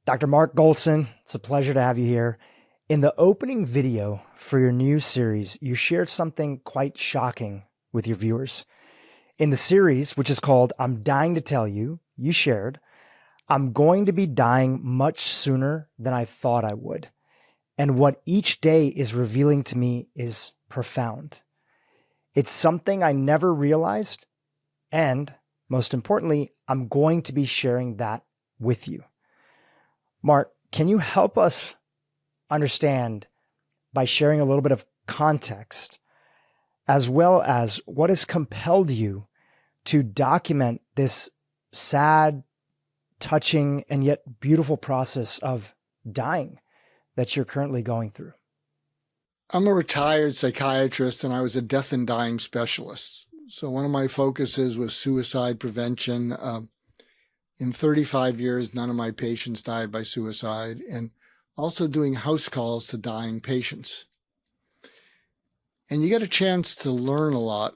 Dr. Mark Goulston, it's a pleasure to have you here. In the opening video for your new series, you shared something quite shocking with your viewers. In the series, which is called I'm Dying to Tell You, you shared, I'm going to be dying much sooner than I thought I would. And what each day is revealing to me is profound. It's something I never realized. And most importantly, I'm going to be sharing that with you. Mark, can you help us understand by sharing a little bit of context, as well as what has compelled you to document this sad, touching, and yet beautiful process of dying that you're currently going through? I'm a retired psychiatrist and I was a death and dying specialist. So one of my focuses was suicide prevention. In 35 years, none of my patients died by suicide, and also doing house calls to dying patients. And you get a chance to learn a lot,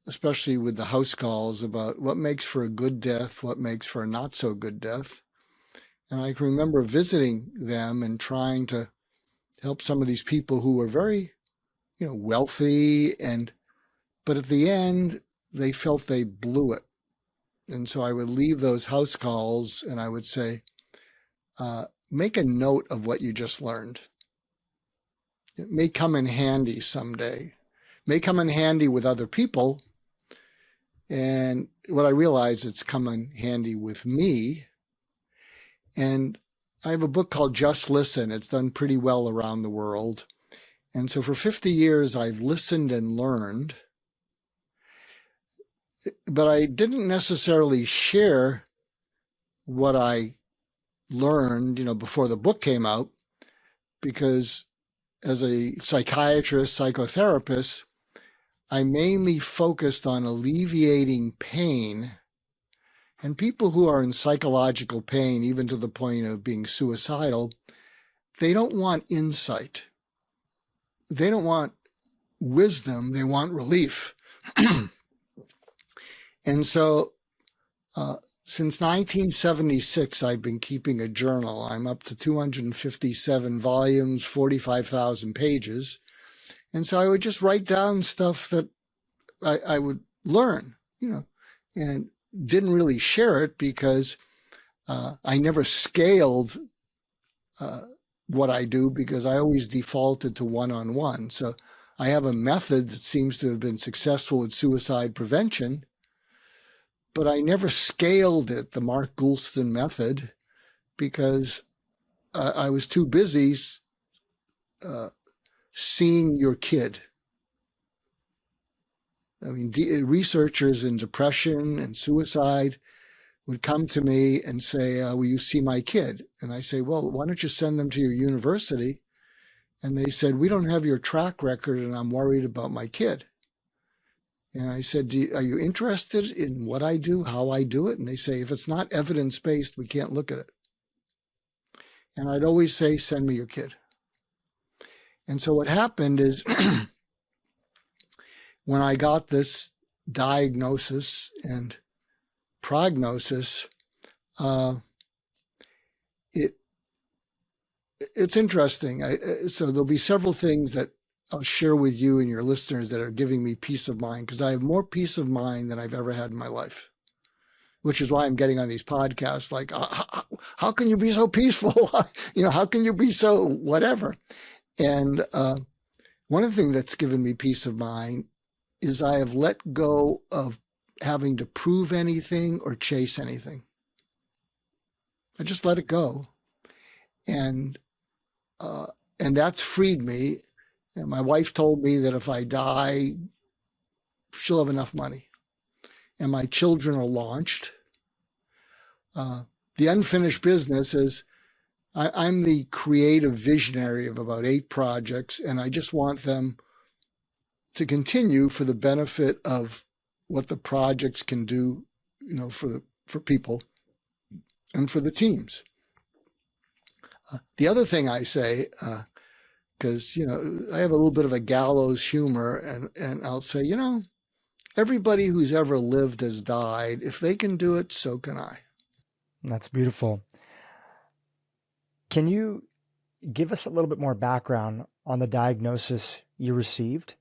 especially with the house calls, about what makes for a good death, what makes for a not so good death. And I can remember visiting them and trying to help some of these people who were very, wealthy, but at the end, they felt they blew it. And so I would leave those house calls and I would say, make a note of what you just learned. It may come in handy someday. It may come in handy with other people. And what I realized, it's come in handy with me. And I have a book called Just Listen. It's done pretty well around the world. And so for 50 years, I've listened and learned. But I didn't necessarily share what I learned, before the book came out, because as a psychiatrist, psychotherapist, I mainly focused on alleviating pain. And people who are in psychological pain, even to the point of being suicidal, they don't want insight. They don't want wisdom. They want relief. And so since 1976, I've been keeping a journal. I'm up to 257 volumes, 45,000 pages. And so I would just write down stuff that I would learn, and didn't really share it because I never scaled what I do, because I always defaulted to one-on-one. So I have a method that seems to have been successful with suicide prevention, but I never scaled it, the Mark Goulston method, because I was too busy seeing your kid. I mean, researchers in depression and suicide would come to me and say, will you see my kid? And I say, well, why don't you send them to your university? And they said, we don't have your track record and I'm worried about my kid. And I said, are you interested in what I do, how I do it? And they say, if it's not evidence-based, we can't look at it. And I'd always say, send me your kid. And so what happened is when I got this diagnosis and prognosis, it's interesting. So there'll be several things that I'll share with you and your listeners that are giving me peace of mind, because I have more peace of mind than I've ever had in my life, which is why I'm getting on these podcasts. Like, how can you be so peaceful? How can you be so whatever? And one of the things that's given me peace of mind is I have let go of having to prove anything or chase anything. I just let it go. And that's freed me. And my wife told me that if I die, she'll have enough money. And my children are launched. The unfinished business is I'm the creative visionary of about 8 projects, and I just want them to continue for the benefit of what the projects can do, for people and for the teams. The other thing I say, because, I have a little bit of a gallows humor, and I'll say, everybody who's ever lived has died. If they can do it, so can I. That's beautiful. Can you give us a little bit more background on the diagnosis you received?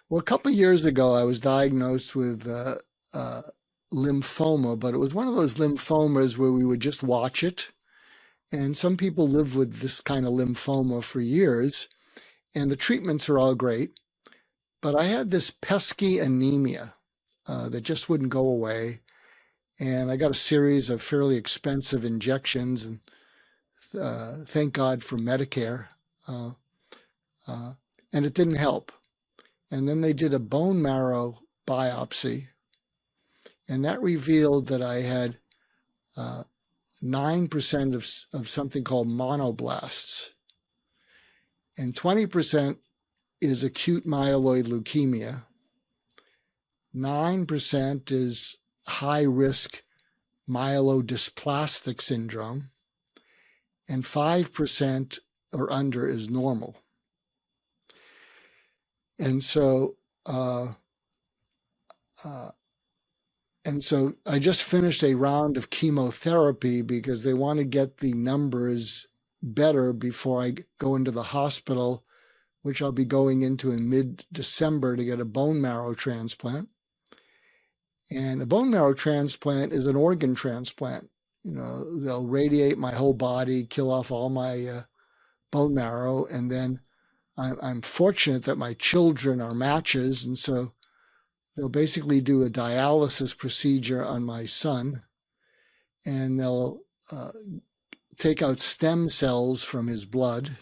Well, a couple of years ago, I was diagnosed with lymphoma, but it was one of those lymphomas where we would just watch it. And some people live with this kind of lymphoma for years, and the treatments are all great. But I had this pesky anemia that just wouldn't go away. And I got a series of fairly expensive injections, and thank God for Medicare. And it didn't help. And then they did a bone marrow biopsy, and that revealed that I had 9% of something called monoblasts, and 20% is acute myeloid leukemia. 9% is high-risk myelodysplastic syndrome, and 5% or under is normal. And so I just finished a round of chemotherapy because they want to get the numbers better before I go into the hospital, which I'll be going into in mid-December to get a bone marrow transplant. And a bone marrow transplant is an organ transplant. You know, they'll radiate my whole body, kill off all my bone marrow, and then I'm fortunate that my children are matches, and so they'll basically do a dialysis procedure on my son, and they'll take out stem cells from his blood.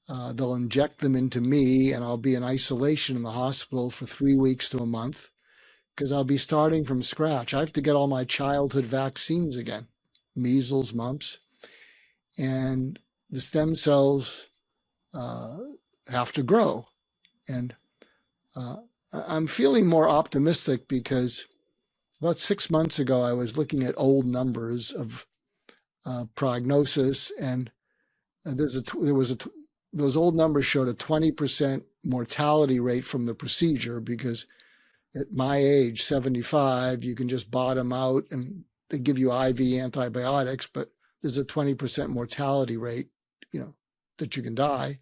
They'll inject them into me, and I'll be in isolation in the hospital for 3 weeks to a month because I'll be starting from scratch. I have to get all my childhood vaccines again, measles, mumps, and the stem cells have to grow. And I'm feeling more optimistic because about 6 months ago, I was looking at old numbers of prognosis, and those old numbers showed a 20% mortality rate from the procedure because at my age, 75, you can just bottom out and they give you IV antibiotics, but there's a 20% mortality rate, you know, that you can die.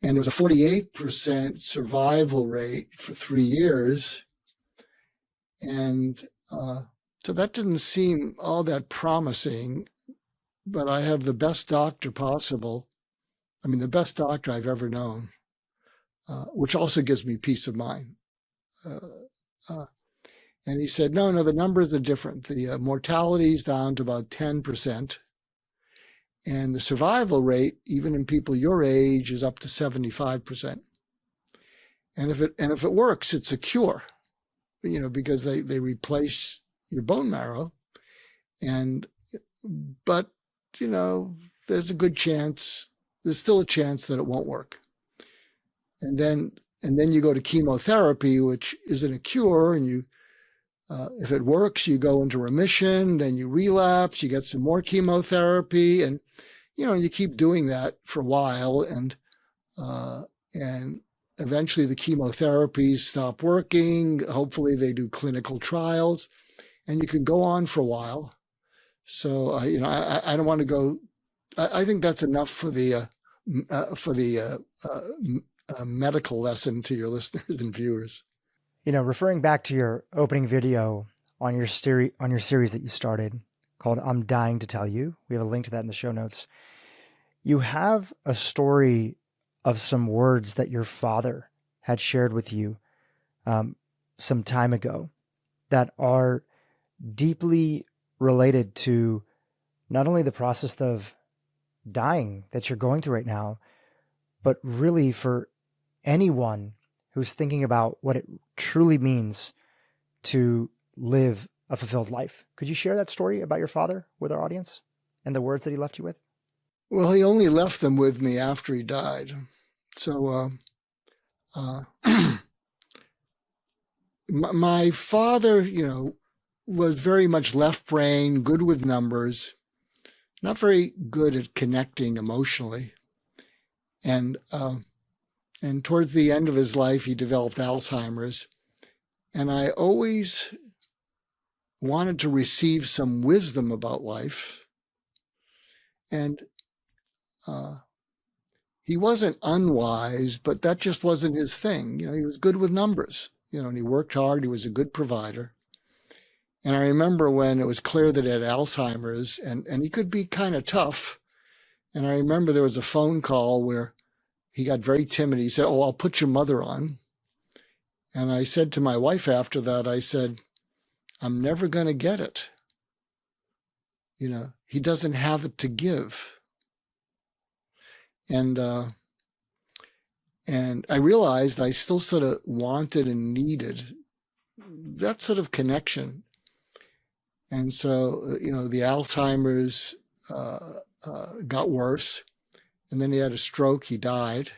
And there was a 48% survival rate for 3 years. And so that didn't seem all that promising, but I have the best doctor possible. I mean, the best doctor I've ever known, which also gives me peace of mind. And he said, no, the numbers are different. The mortality is down to about 10%. And the survival rate, even in people your age, is up to 75%. And if it works, it's a cure, you know, because they replace your bone marrow. But, you know, there's still a chance that it won't work. And then you go to chemotherapy, which isn't a cure, and if it works, you go into remission, then you relapse, you get some more chemotherapy, and you know, you keep doing that for a while, and eventually the chemotherapies stop working. Hopefully they do clinical trials, and you can go on for a while. So I don't want to go. I think that's enough for the medical lesson to your listeners and viewers. You know, referring back to your opening video on your series that you started called "I'm Dying to Tell You," we have a link to that in the show notes. You have a story of some words that your father had shared with you some time ago that are deeply related to not only the process of dying that you're going through right now, but really for anyone who's thinking about what it truly means to live a fulfilled life. Could you share that story about your father with our audience and the words that he left you with? Well, he only left them with me after he died. So my father, you know, was very much left brain, good with numbers, not very good at connecting emotionally. And towards the end of his life, he developed Alzheimer's. And I always wanted to receive some wisdom about life. And he wasn't unwise, but that just wasn't his thing. He was good with numbers, and he worked hard. He was a good provider. And I remember when it was clear that he had Alzheimer's, and he could be kind of tough. And I remember there was a phone call where he got very timid. He said, "Oh, I'll put your mother on." And I said to my wife after that, I said, "I'm never going to get it. He doesn't have it to give." And I realized I still sort of wanted and needed that sort of connection. And so, the Alzheimer's got worse. And then he had a stroke. He died.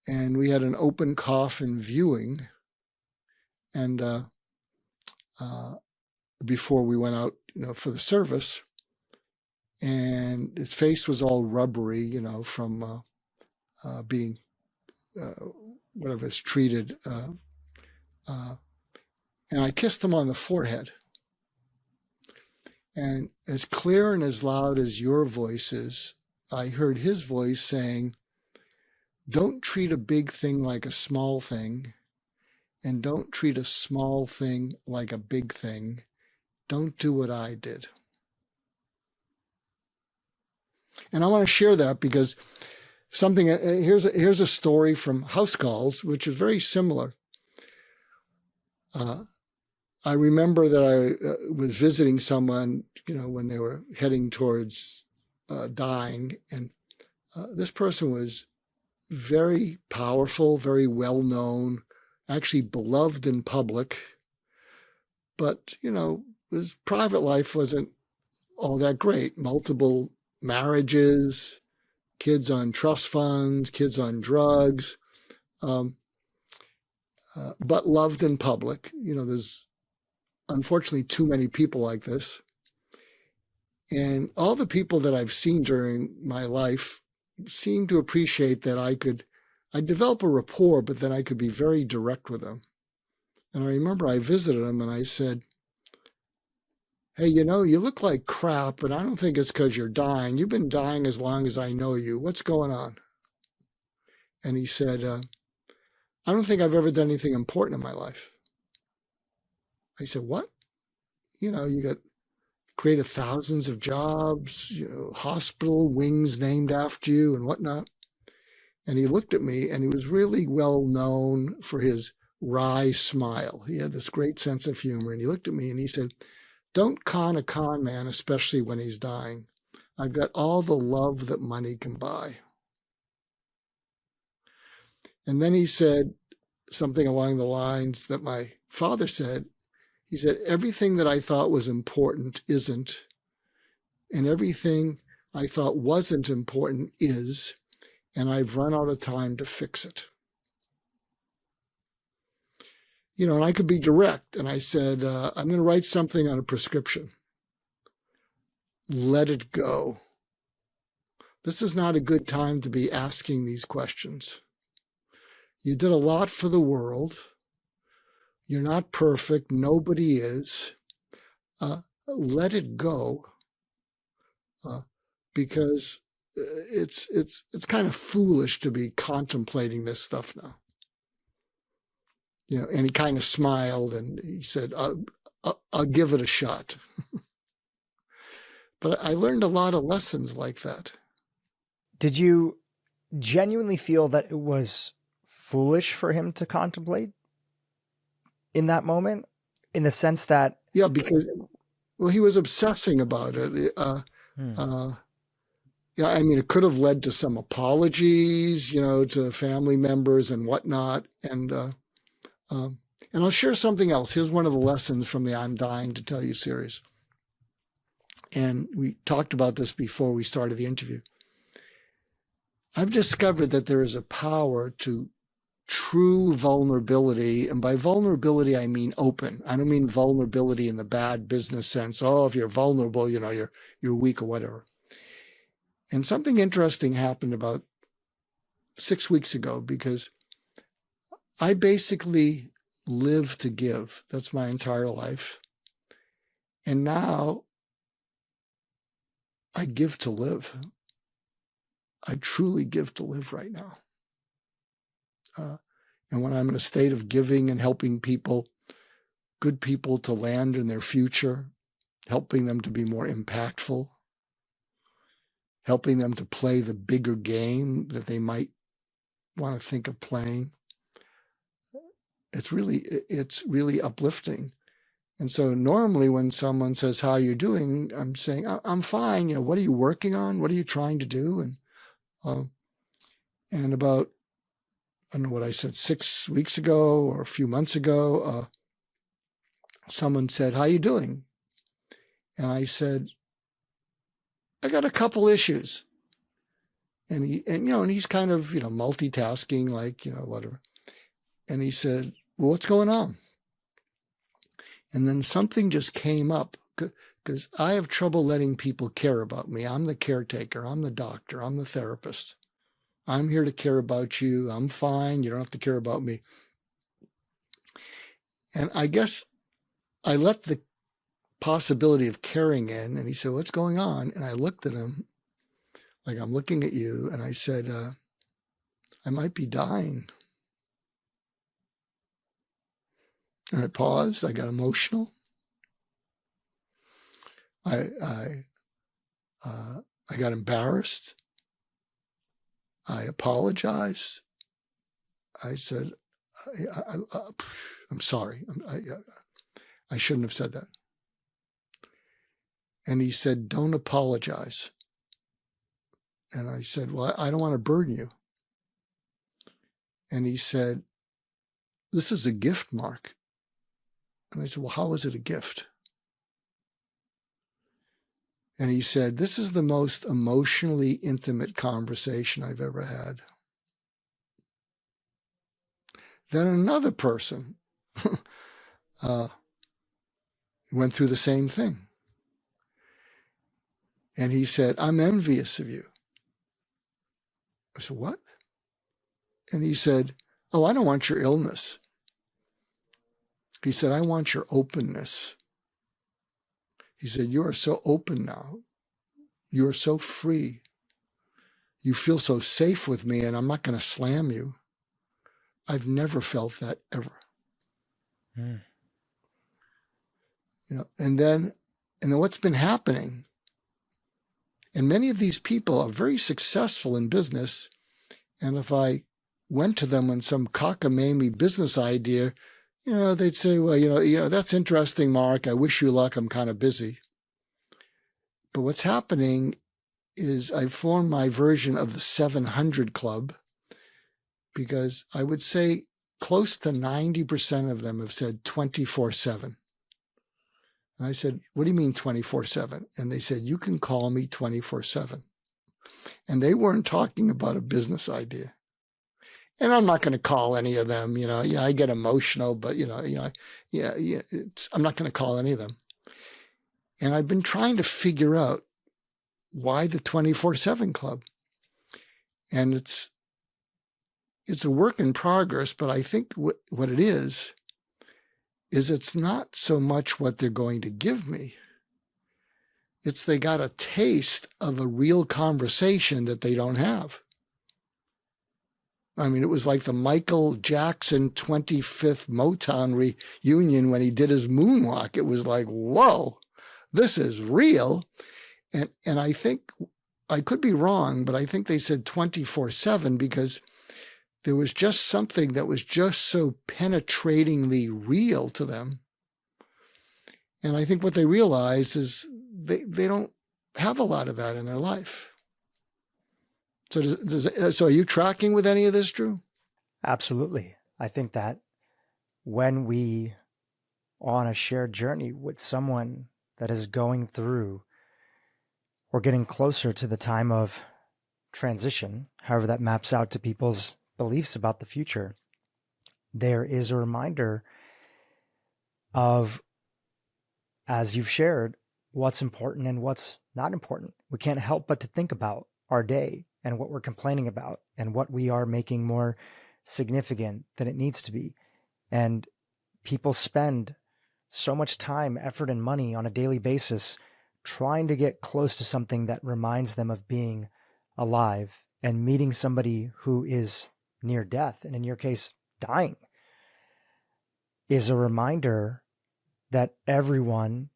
And we had an open coffin viewing. And before we went out, for the service. And his face was all rubbery, from being whatever is treated. And I kissed him on the forehead. And as clear and as loud as your voice is, I heard his voice saying, "Don't treat a big thing like a small thing, and don't treat a small thing like a big thing. Don't do what I did." And I want to share that because here's a story from House Calls, which is very similar. I remember that I was visiting someone, when they were heading towards dying, and this person was very powerful, very well known, actually beloved in public, but his private life wasn't all that great. Multiple marriages, kids on trust funds, kids on drugs, but loved in public. There's unfortunately too many people like this. And all the people that I've seen during my life seem to appreciate that I develop a rapport, but then I could be very direct with them. And I remember I visited him and I said, "Hey, you look like crap, and I don't think it's because you're dying. You've been dying as long as I know you. What's going on?" And he said, "I don't think I've ever done anything important in my life." I said, "What? You got created thousands of jobs, hospital wings named after you and whatnot." And he looked at me, and he was really well known for his wry smile. He had this great sense of humor. And he looked at me and he said, "Don't con a con man, especially when he's dying. I've got all the love that money can buy." And then he said something along the lines that my father said. He said, "Everything that I thought was important isn't, and everything I thought wasn't important is, and I've run out of time to fix it." And I could be direct. And I said, "I'm going to write something on a prescription. Let it go. This is not a good time to be asking these questions. You did a lot for the world. You're not perfect. Nobody is. Let it go, because it's kind of foolish to be contemplating this stuff now." And he kind of smiled and he said, I'll give it a shot." But I learned a lot of lessons like that. Did you genuinely feel that it was foolish for him to contemplate in that moment? In the sense that... Yeah, because, he was obsessing about it. Yeah, I mean, it could have led to some apologies, to family members and whatnot. And I'll share something else. Here's one of the lessons from the I'm Dying to Tell You series. And we talked about this before we started the interview. I've discovered that there is a power to true vulnerability. And by vulnerability, I mean open. I don't mean vulnerability in the bad business sense. Oh, if you're vulnerable, you're weak or whatever. And something interesting happened about 6 weeks ago, because I basically live to give. That's my entire life. And now I give to live. I truly give to live right now. And when I'm in a state of giving and helping people, good people to land in their future, helping them to be more impactful, helping them to play the bigger game that they might want to think of playing, it's really uplifting. And so normally when someone says, how are you doing? I'm saying, I'm fine. What are you working on? What are you trying to do? And about, I don't know what I said, 6 weeks ago or a few months ago, someone said, how are you doing? And I said, I got a couple issues. And he's kind of, multitasking, like, whatever. And he said, well, what's going on? And then something just came up, because I have trouble letting people care about me. I'm the caretaker. I'm the doctor. I'm the therapist. I'm here to care about you. I'm fine. You don't have to care about me. And I guess I let the possibility of caring in, and he said, what's going on? And I looked at him like I'm looking at you, and I said, I might be dying. And I paused. I got emotional. I got embarrassed. I apologized. I said, I'm sorry. I shouldn't have said that. And he said, don't apologize. And I said, well, I don't want to burden you. And he said, this is a gift, Mark. And I said, well, how is it a gift? And he said, this is the most emotionally intimate conversation I've ever had. Then another person went through the same thing. And he said, I'm envious of you. I said, what? And he said, oh, I don't want your illness. He said, I want your openness. He said, you are so open now. You are so free. You feel so safe with me, and I'm not going to slam you. I've never felt that ever. Mm. And then what's been happening, and many of these people are very successful in business, and if I went to them on some cockamamie business idea, they'd say, well, that's interesting, Mark. I wish you luck. I'm kind of busy. But what's happening is I formed my version of the 700 Club, because I would say close to 90% of them have said 24/7. And I said, what do you mean 24/7? And they said, you can call me 24/7. And they weren't talking about a business idea. And I'm not going to call any of them, I get emotional, but, I'm not going to call any of them. And I've been trying to figure out why the 24/7 Club. And it's a work in progress, but I think what it is it's not so much what they're going to give me. It's they got a taste of a real conversation that they don't have. I mean, it was like the Michael Jackson 25th Motown reunion when he did his moonwalk. It was like, whoa, this is real. And I think, I could be wrong, but I think they said 24/7 because there was just something that was just so penetratingly real to them. And I think what they realize is they don't have a lot of that in their life. So are you tracking with any of this, Dhru? Absolutely. I think that when we are on a shared journey with someone that is going through or getting closer to the time of transition, however that maps out to people's beliefs about the future, there is a reminder of, as you've shared, what's important and what's not important. We can't help but to think about our day and what we're complaining about and what we are making more significant than it needs to be. And people spend so much time, effort, and money on a daily basis trying to get close to something that reminds them of being alive and meeting somebody who is near death, and in your case, dying, is a reminder that everyone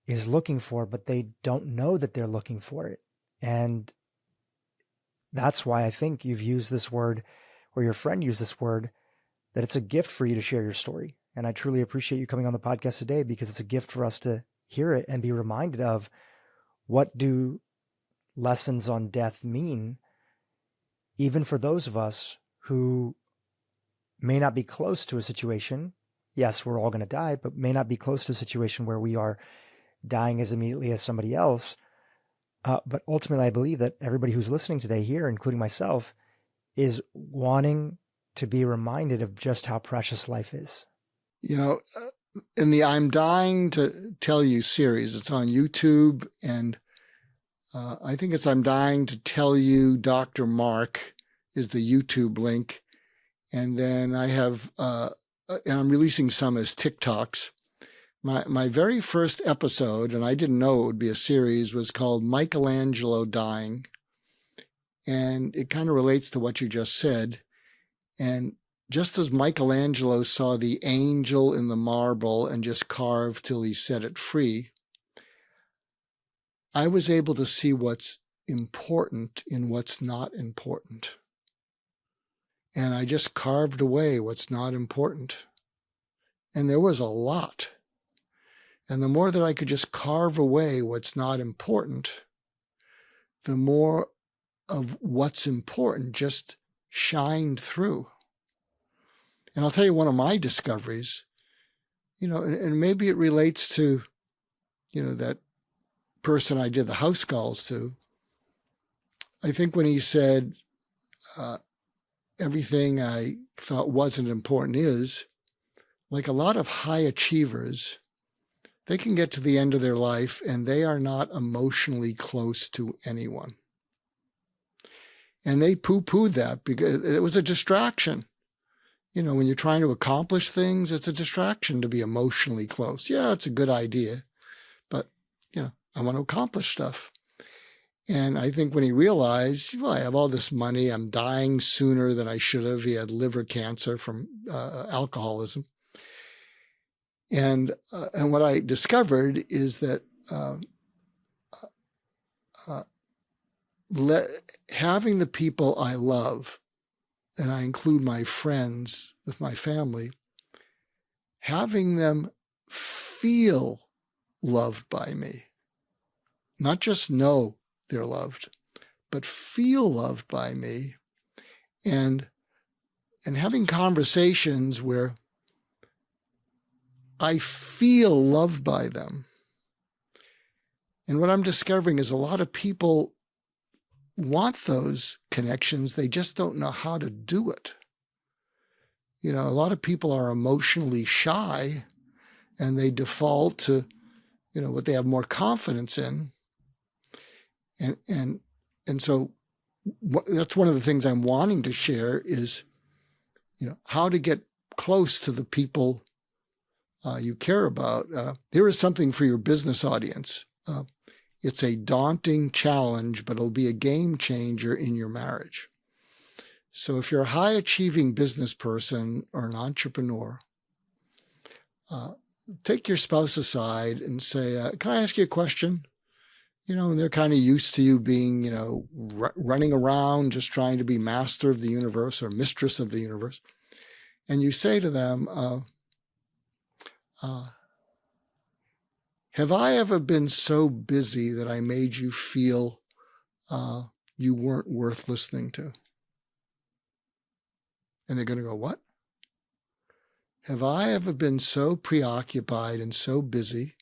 is looking for, but they don't know that they're looking for it. And that's why I think you've used this word, or your friend used this word, that it's a gift for you to share your story. And I truly appreciate you coming on the podcast today, because it's a gift for us to hear it and be reminded of what do lessons on death mean, even for those of us who may not be close to a situation. Yes, we're all going to die, but may not be close to a situation where we are dying as immediately as somebody else. But ultimately, I believe that everybody who's listening today here, including myself, is wanting to be reminded of just how precious life is. You know, in the I'm Dying to Tell You series, it's on YouTube, and I think it's I'm Dying to Tell You Dr. Mark is the YouTube link. And then I have, and I'm releasing some as TikToks. My very first episode, and I didn't know it would be a series, was called Michelangelo Dying. And it kind of relates to what you just said. And just as Michelangelo saw the angel in the marble and just carved till he set it free, I was able to see what's important in what's not important. And I just carved away what's not important. And there was a lot. And the more that I could just carve away what's not important, the more of what's important just shined through. And I'll tell you one of my discoveries, you know, and maybe it relates to, you know, that person I did the house calls to. I think when he said, everything I thought wasn't important is, like a lot of high achievers, they can get to the end of their life and they are not emotionally close to anyone. And they poo-pooed that because it was a distraction. You know, when you're trying to accomplish things, it's a distraction to be emotionally close. Yeah, it's a good idea, but, you know, I want to accomplish stuff. And I think when he realized, well, I have all this money, I'm dying sooner than I should have. He had liver cancer from alcoholism. And what I discovered is that having the people I love, and I include my friends with my family, having them feel loved by me, not just know they're loved, but feel loved by me, and having conversations where I feel loved by them. And what I'm discovering is a lot of people want those connections. They just don't know how to do it. You know, a lot of people are emotionally shy and they default to, you know, what they have more confidence in. And so that's one of the things I'm wanting to share is, you know, how to get close to the people you care about. Here is something for your business audience. It's a daunting challenge, but it'll be a game changer in your marriage. So if you're a high-achieving business person or an entrepreneur, take your spouse aside and say, can I ask you a question? You know, and they're kind of used to you being, you know, running around just trying to be master of the universe or mistress of the universe. And you say to them, have I ever been so busy that I made you feel you weren't worth listening to? And they're going to go, what? Have I ever been so preoccupied and so busy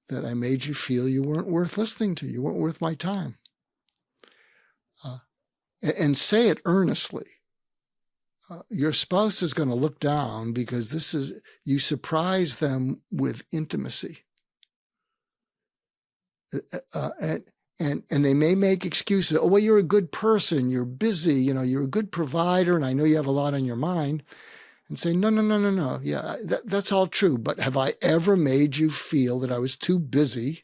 that I made you feel you weren't worth listening to? You weren't worth my time. And say it earnestly. Your spouse is going to look down because you surprise them with intimacy. And they may make excuses. Oh, well, you're a good person. You're busy. You know, you're a good provider. And I know you have a lot on your mind. And say, no. Yeah, that's all true. But have I ever made you feel that I was too busy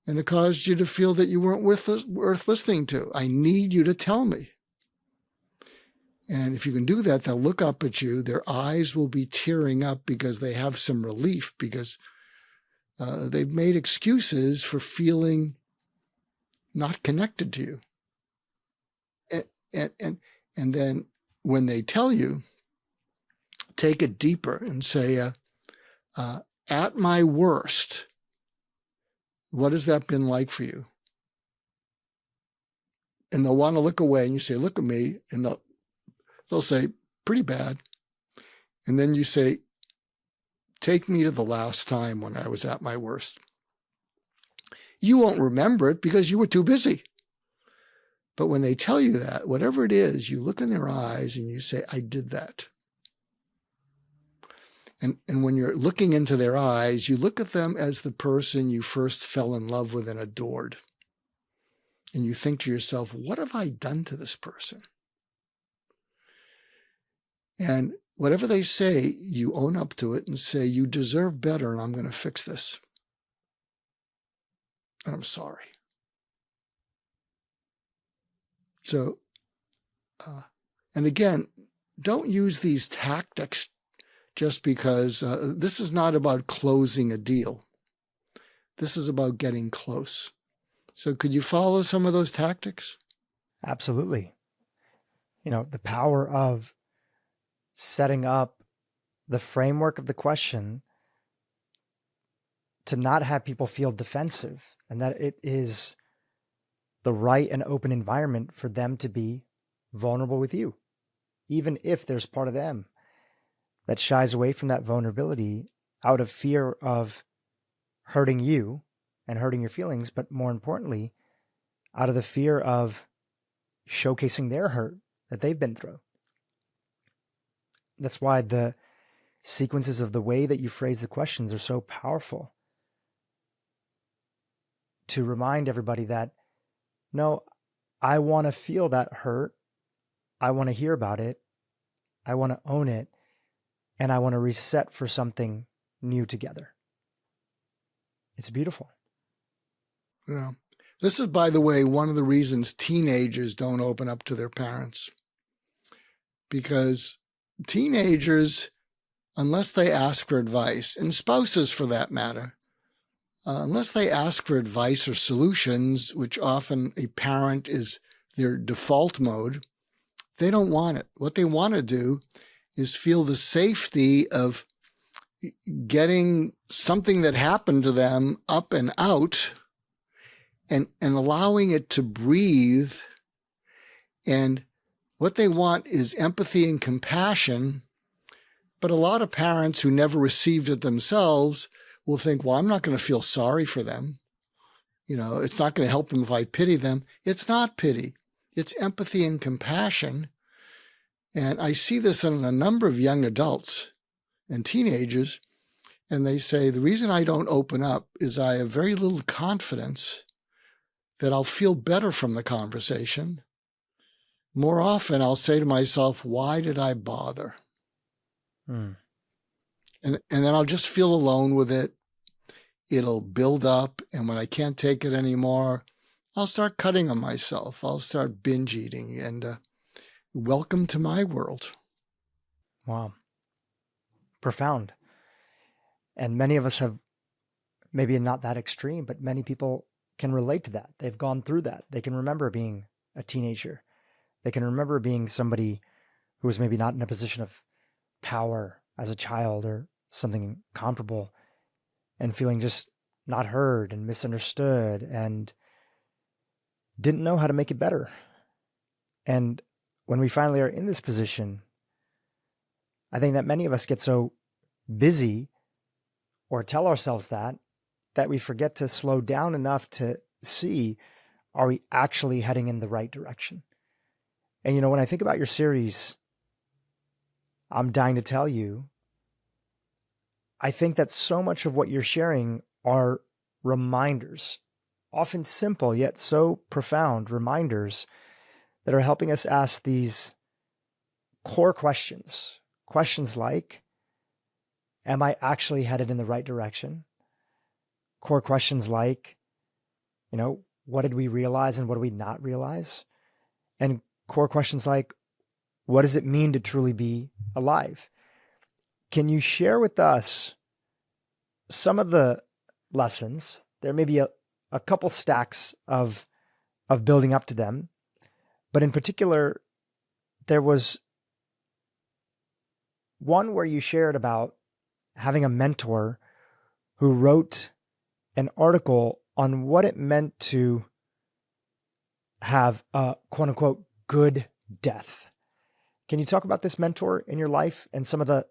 And it caused you to feel that you weren't worth listening to. I need you to tell me. And if you can do that, they'll look up at you. Their eyes will be tearing up because they have some relief, because they've made excuses for feeling not connected to you. And then when they tell you, take it deeper and say, at my worst, what has that been like for you? And they'll want to look away, and you say, look at me. And they'll say, pretty bad. And then you say, take me to the last time when I was at my worst. You won't remember it because you were too busy. But when they tell you that, whatever it is, you look in their eyes and you say, I did that. And when you're looking into their eyes, you look at them as the person you first fell in love with and adored. And you think to yourself, what have I done to this person? And whatever they say, you own up to it and say, you deserve better, and I'm going to fix this. And I'm sorry. So, and again, don't use these tactics just because this is not about closing a deal. This is about getting close. So could you follow some of those tactics? Absolutely. The power of setting up the framework of the question to not have people feel defensive, and that it is the right and open environment for them to be vulnerable with you, even if there's part of them that shies away from that vulnerability out of fear of hurting you and hurting your feelings, but more importantly, out of the fear of showcasing their hurt that they've been through. That's why the sequences of the way that you phrase the questions are so powerful, to remind everybody that, no, I want to feel that hurt. I want to hear about it. I want to own it. And I want to reset for something new together. It's beautiful. Yeah. This is, by the way, one of the reasons teenagers don't open up to their parents. Because teenagers, unless they ask for advice, and spouses for that matter, unless they ask for advice or solutions, which often a parent is their default mode, they don't want it. What they want to do is feel the safety of getting something that happened to them up and out, and allowing it to breathe. And what they want is empathy and compassion. But a lot of parents who never received it themselves will think, well, I'm not going to feel sorry for them. It's not going to help them if I pity them. It's not pity. It's empathy and compassion. And I see this in a number of young adults and teenagers, and they say, the reason I don't open up is I have very little confidence that I'll feel better from the conversation. More often, I'll say to myself, why did I bother? And then I'll just feel alone with it. It'll build up, and when I can't take it anymore, I'll start cutting on myself. I'll start binge eating, and welcome to my world. Wow. Profound. And many of us have, maybe not that extreme, but many people can relate to that. They've gone through that. They can remember being a teenager. They can remember being somebody who was maybe not in a position of power as a child or something comparable, and feeling just not heard and misunderstood and didn't know how to make it better. And when we finally are in this position, I think that many of us get so busy, or tell ourselves that we forget to slow down enough to see, are we actually heading in the right direction? And when I think about your series, I'm dying to tell you, I think that so much of what you're sharing are reminders, often simple yet so profound reminders that are helping us ask these core questions. Questions like, am I actually headed in the right direction? Core questions like, what did we realize and what did we not realize? And core questions like, what does it mean to truly be alive? Can you share with us some of the lessons? There may be a couple stacks of building up to them, but in particular, there was one where you shared about having a mentor who wrote an article on what it meant to have a quote unquote good death. Can you talk about this mentor in your life and some of the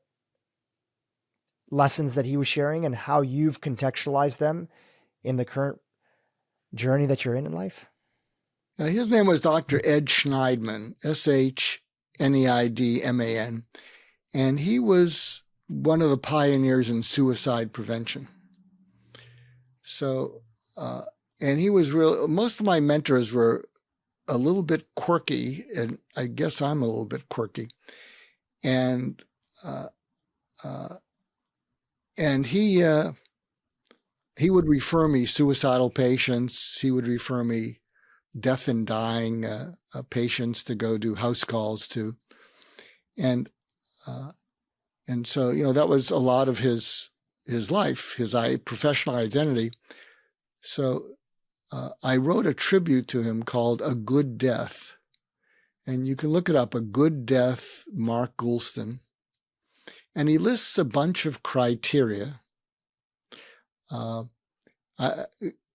lessons that he was sharing and how you've contextualized them in the current journey that you're in life? His name was Dr. Ed Schneidman, Schneidman, and he was one of the pioneers in suicide prevention. So, and he was most of my mentors were a little bit quirky, and I guess I'm a little bit quirky. And he would refer me suicidal patients. He would refer me death and dying patients to go do house calls to, and so that was a lot of his life, his professional identity. So I wrote a tribute to him called "A Good Death," and you can look it up. "A Good Death," Mark Goulston, and he lists a bunch of criteria.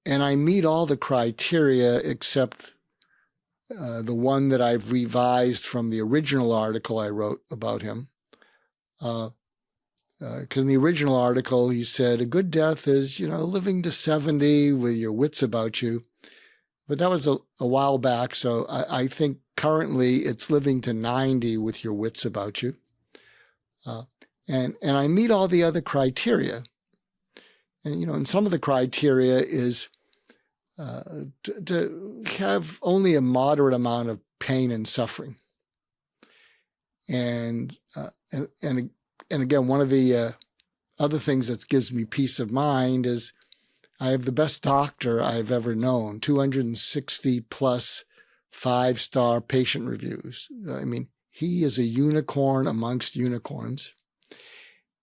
And I meet all the criteria except the one that I've revised from the original article I wrote about him. Because in the original article, he said, a good death is, living to 70 with your wits about you. But that was a while back, so I think currently it's living to 90 with your wits about you. And I meet all the other criteria. And, and some of the criteria is to have only a moderate amount of pain and suffering. And again, one of the other things that gives me peace of mind is I have the best doctor I've ever known, 260 plus 5-star patient reviews. I mean, he is a unicorn amongst unicorns.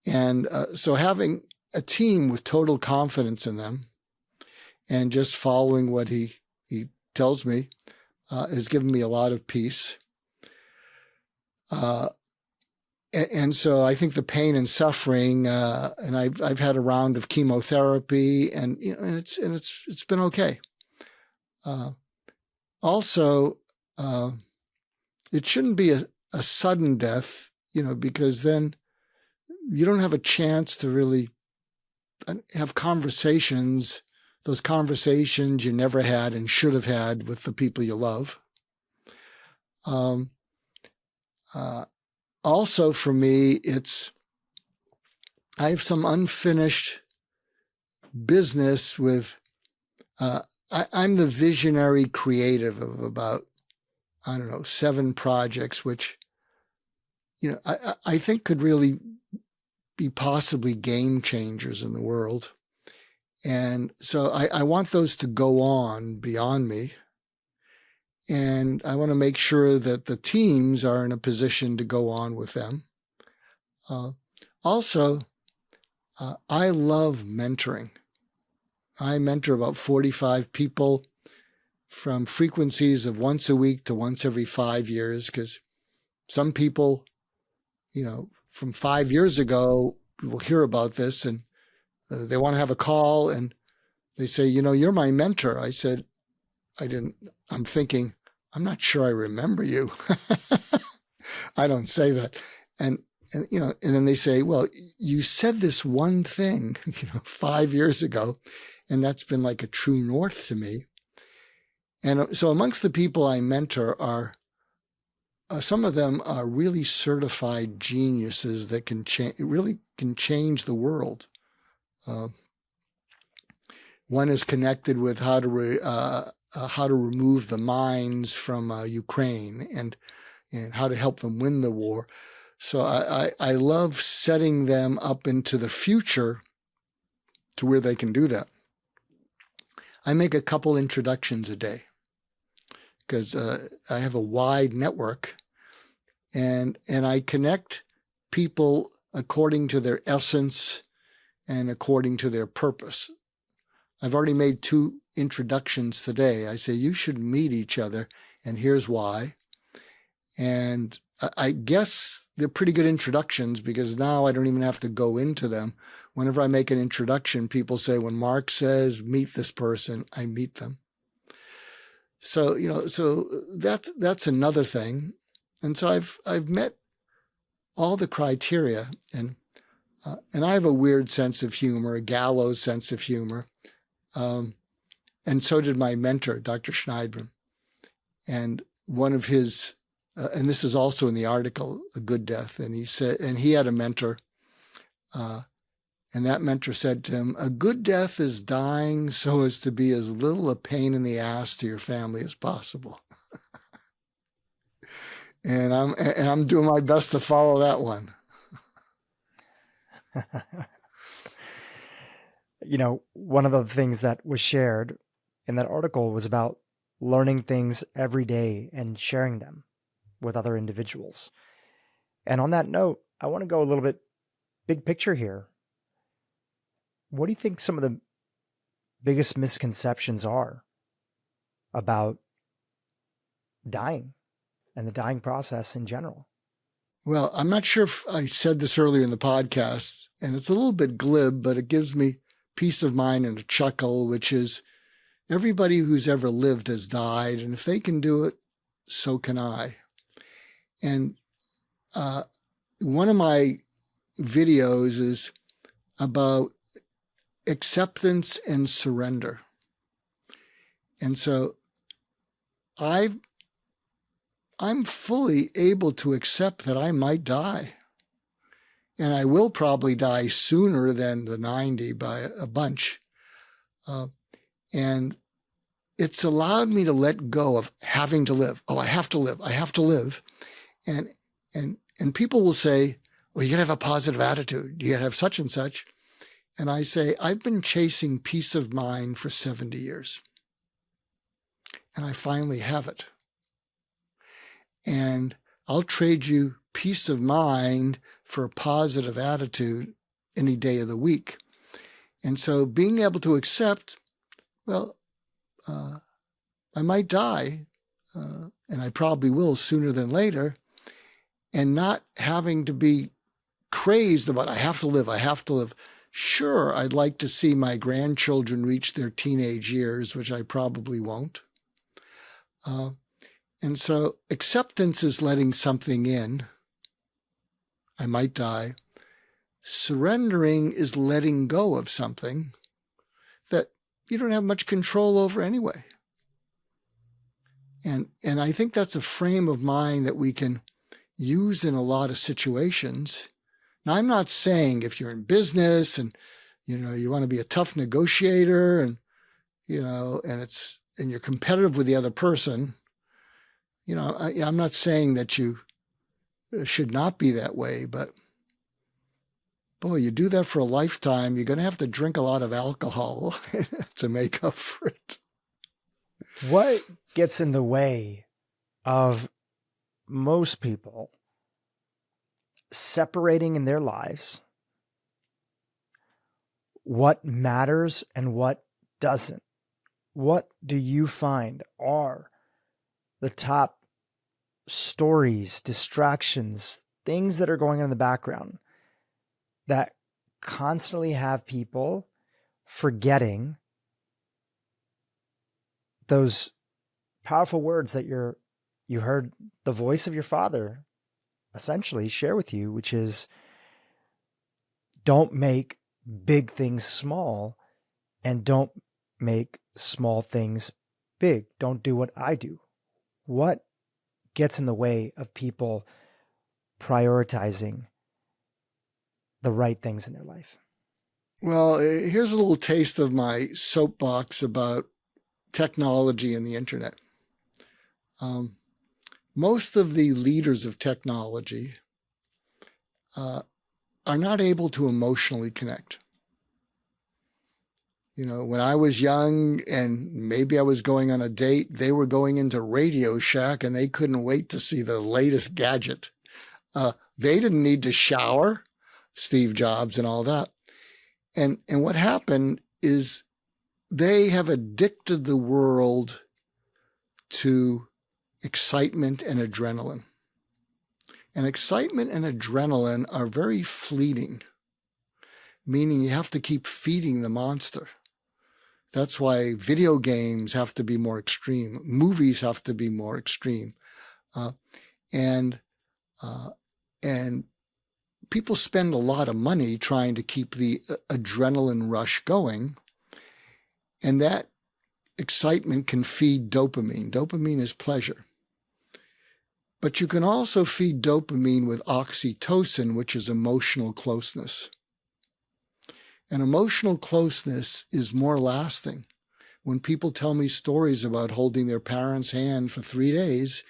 And so having a team with total confidence in them and just following what he tells me has given me a lot of peace. And so I think the pain and suffering, and I've had a round of chemotherapy, and it's been okay. Also, it shouldn't be a sudden death, because then you don't have a chance to really have conversations, those conversations you never had and should have had with the people you love. Also for me, I have some unfinished business with, I'm the visionary creative of about, 7 projects, which, I think could really be possibly game changers in the world. And so I want those to go on beyond me. And I want to make sure that the teams are in a position to go on with them. Also, I love mentoring. I mentor about 45 people from frequencies of once a week to once every 5 years, because some people, from 5 years ago will hear about this and they want to have a call and they say, you're my mentor. I said, I'm thinking, I'm not sure I remember you. I don't say that. And then they say, well, you said this one thing, 5 years ago, and that's been like a true north to me. And so amongst the people I mentor are, some of them are really certified geniuses that really can change the world. One is connected with how to remove the mines from Ukraine and how to help them win the war. So I love setting them up into the future to where they can do that. I make a couple introductions a day because I have a wide network, and I connect people according to their essence and according to their purpose. I've already made 2 introductions today. I say, you should meet each other, and here's why. And I guess they're pretty good introductions because now I don't even have to go into them. Whenever I make an introduction, people say, when Mark says, meet this person, I meet them. So, so that's another thing. And so I've met all the criteria, and I have a weird sense of humor, a gallows sense of humor. And so did my mentor, Dr. Schneidman. And one of his, and this is also in the article, A Good Death, and he said, and he had a mentor, and that mentor said to him, a good death is dying so as to be as little a pain in the ass to your family as possible. And I'm doing my best to follow that one. One of the things that was shared in that article was about learning things every day and sharing them with other individuals. And on that note, I want to go a little bit big picture here. What do you think some of the biggest misconceptions are about dying and the dying process in general? Well, I'm not sure if I said this earlier in the podcast, and it's a little bit glib, but it gives me peace of mind and a chuckle, which is everybody who's ever lived has died, and if they can do it, so can I. And one of my videos is about acceptance and surrender. And so I'm fully able to accept that I might die. And I will probably die sooner than the 90 by a bunch. And it's allowed me to let go of having to live. Oh, I have to live. I have to live. And people will say, well, you got to have a positive attitude. You got to have such and such. And I say, I've been chasing peace of mind for 70 years. And I finally have it. And I'll trade you peace of mind for a positive attitude any day of the week. And so being able to accept, well, I might die, and I probably will sooner than later, and not having to be crazed about, I have to live, I have to live. Sure, I'd like to see my grandchildren reach their teenage years, which I probably won't. And so acceptance is letting something in. I might die. Surrendering is letting go of something that you don't have much control over anyway. And I think that's a frame of mind that we can use in a lot of situations. Now, I'm not saying if you're in business and, you want to be a tough negotiator and, and you're competitive with the other person, I'm not saying that you should not be that way, but boy, you do that for a lifetime, you're going to have to drink a lot of alcohol to make up for it. What gets in the way of most people separating in their lives what matters and what doesn't? What do you find are the top stories, distractions, things that are going on in the background that constantly have people forgetting those powerful words that you heard the voice of your father essentially share with you, which is don't make big things small and don't make small things big. Don't do what I do. What gets in the way of people prioritizing the right things in their life? Well, here's a little taste of my soapbox about technology and the internet. Most of the leaders of technology are not able to emotionally connect. When I was young and maybe I was going on a date, they were going into Radio Shack and they couldn't wait to see the latest gadget. They didn't need to shower, Steve Jobs and all that. And what happened is they have addicted the world to excitement and adrenaline. And excitement and adrenaline are very fleeting, meaning you have to keep feeding the monster. That's why video games have to be more extreme. Movies have to be more extreme. And people spend a lot of money trying to keep the adrenaline rush going. And that excitement can feed dopamine. Dopamine is pleasure. But you can also feed dopamine with oxytocin, which is emotional closeness. And emotional closeness is more lasting. When people tell me stories about holding their parents' hand for 3 days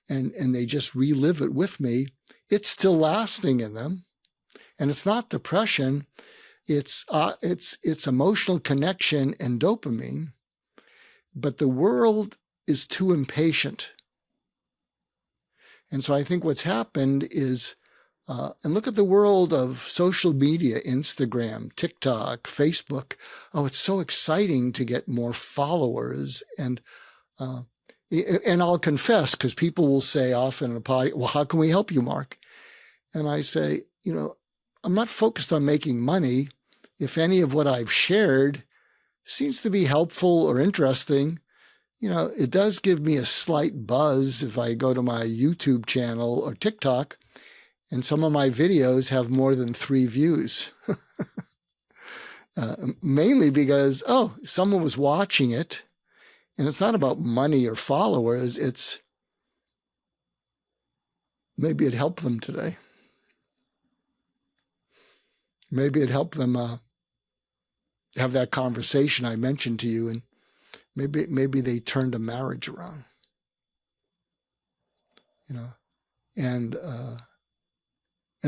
and they just relive it with me, it's still lasting in them. And it's not depression, it's emotional connection and dopamine. But the world is too impatient. And so I think what's happened is, and look at the world of social media, Instagram, TikTok, Facebook. Oh, it's so exciting to get more followers. And I'll confess, because people will say often in a podcast, well, how can we help you, Mark? And I say, I'm not focused on making money. If any of what I've shared seems to be helpful or interesting, it does give me a slight buzz if I go to my YouTube channel or TikTok and some of my videos have more than 3 views. Mainly because, someone was watching it. And it's not about money or followers. It's maybe it helped them today. Maybe it helped them have that conversation I mentioned to you, and maybe they turned a marriage around. And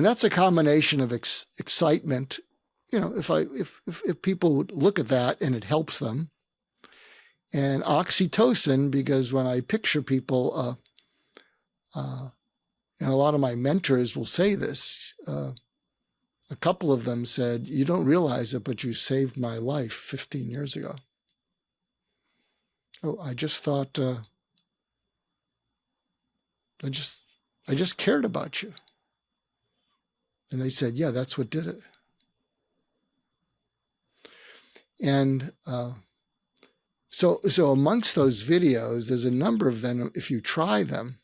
that's a combination of excitement. If people would look at that and it helps them, and oxytocin, because when I picture people, and a lot of my mentors will say this. A couple of them said, "You don't realize it, but you saved my life 15 years ago." Oh, I just thought, I just cared about you. And they said, "Yeah, that's what did it." And so amongst those videos, there's a number of them. If you try them,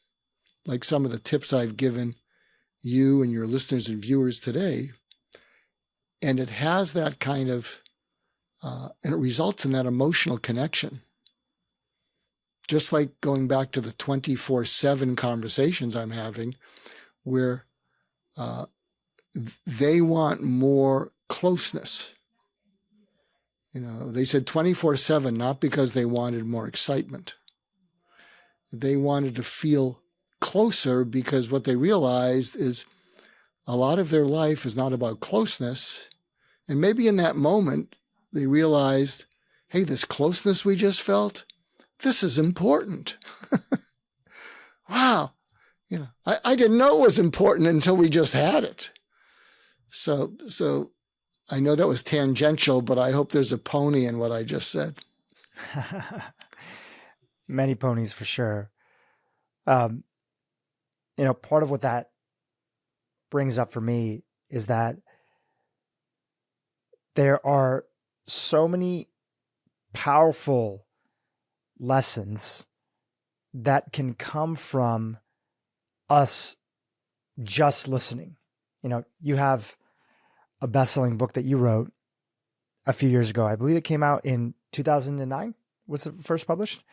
like some of the tips I've given you and your listeners and viewers today, and it has that kind of, and it results in that emotional connection. Just like going back to the 24/7 conversations I'm having, where they want more closeness. They said 24/7, not because they wanted more excitement. They wanted to feel closer because what they realized is a lot of their life is not about closeness. And maybe in that moment, they realized, hey, this closeness we just felt, this is important. Wow. I didn't know it was important until we just had it. So I know that was tangential, but I hope there's a pony in what I just said. Many ponies for sure. Part of what that brings up for me is that there are so many powerful lessons that can come from us just listening. You have a best-selling book that you wrote a few years ago. I believe it came out in 2009, was it first published?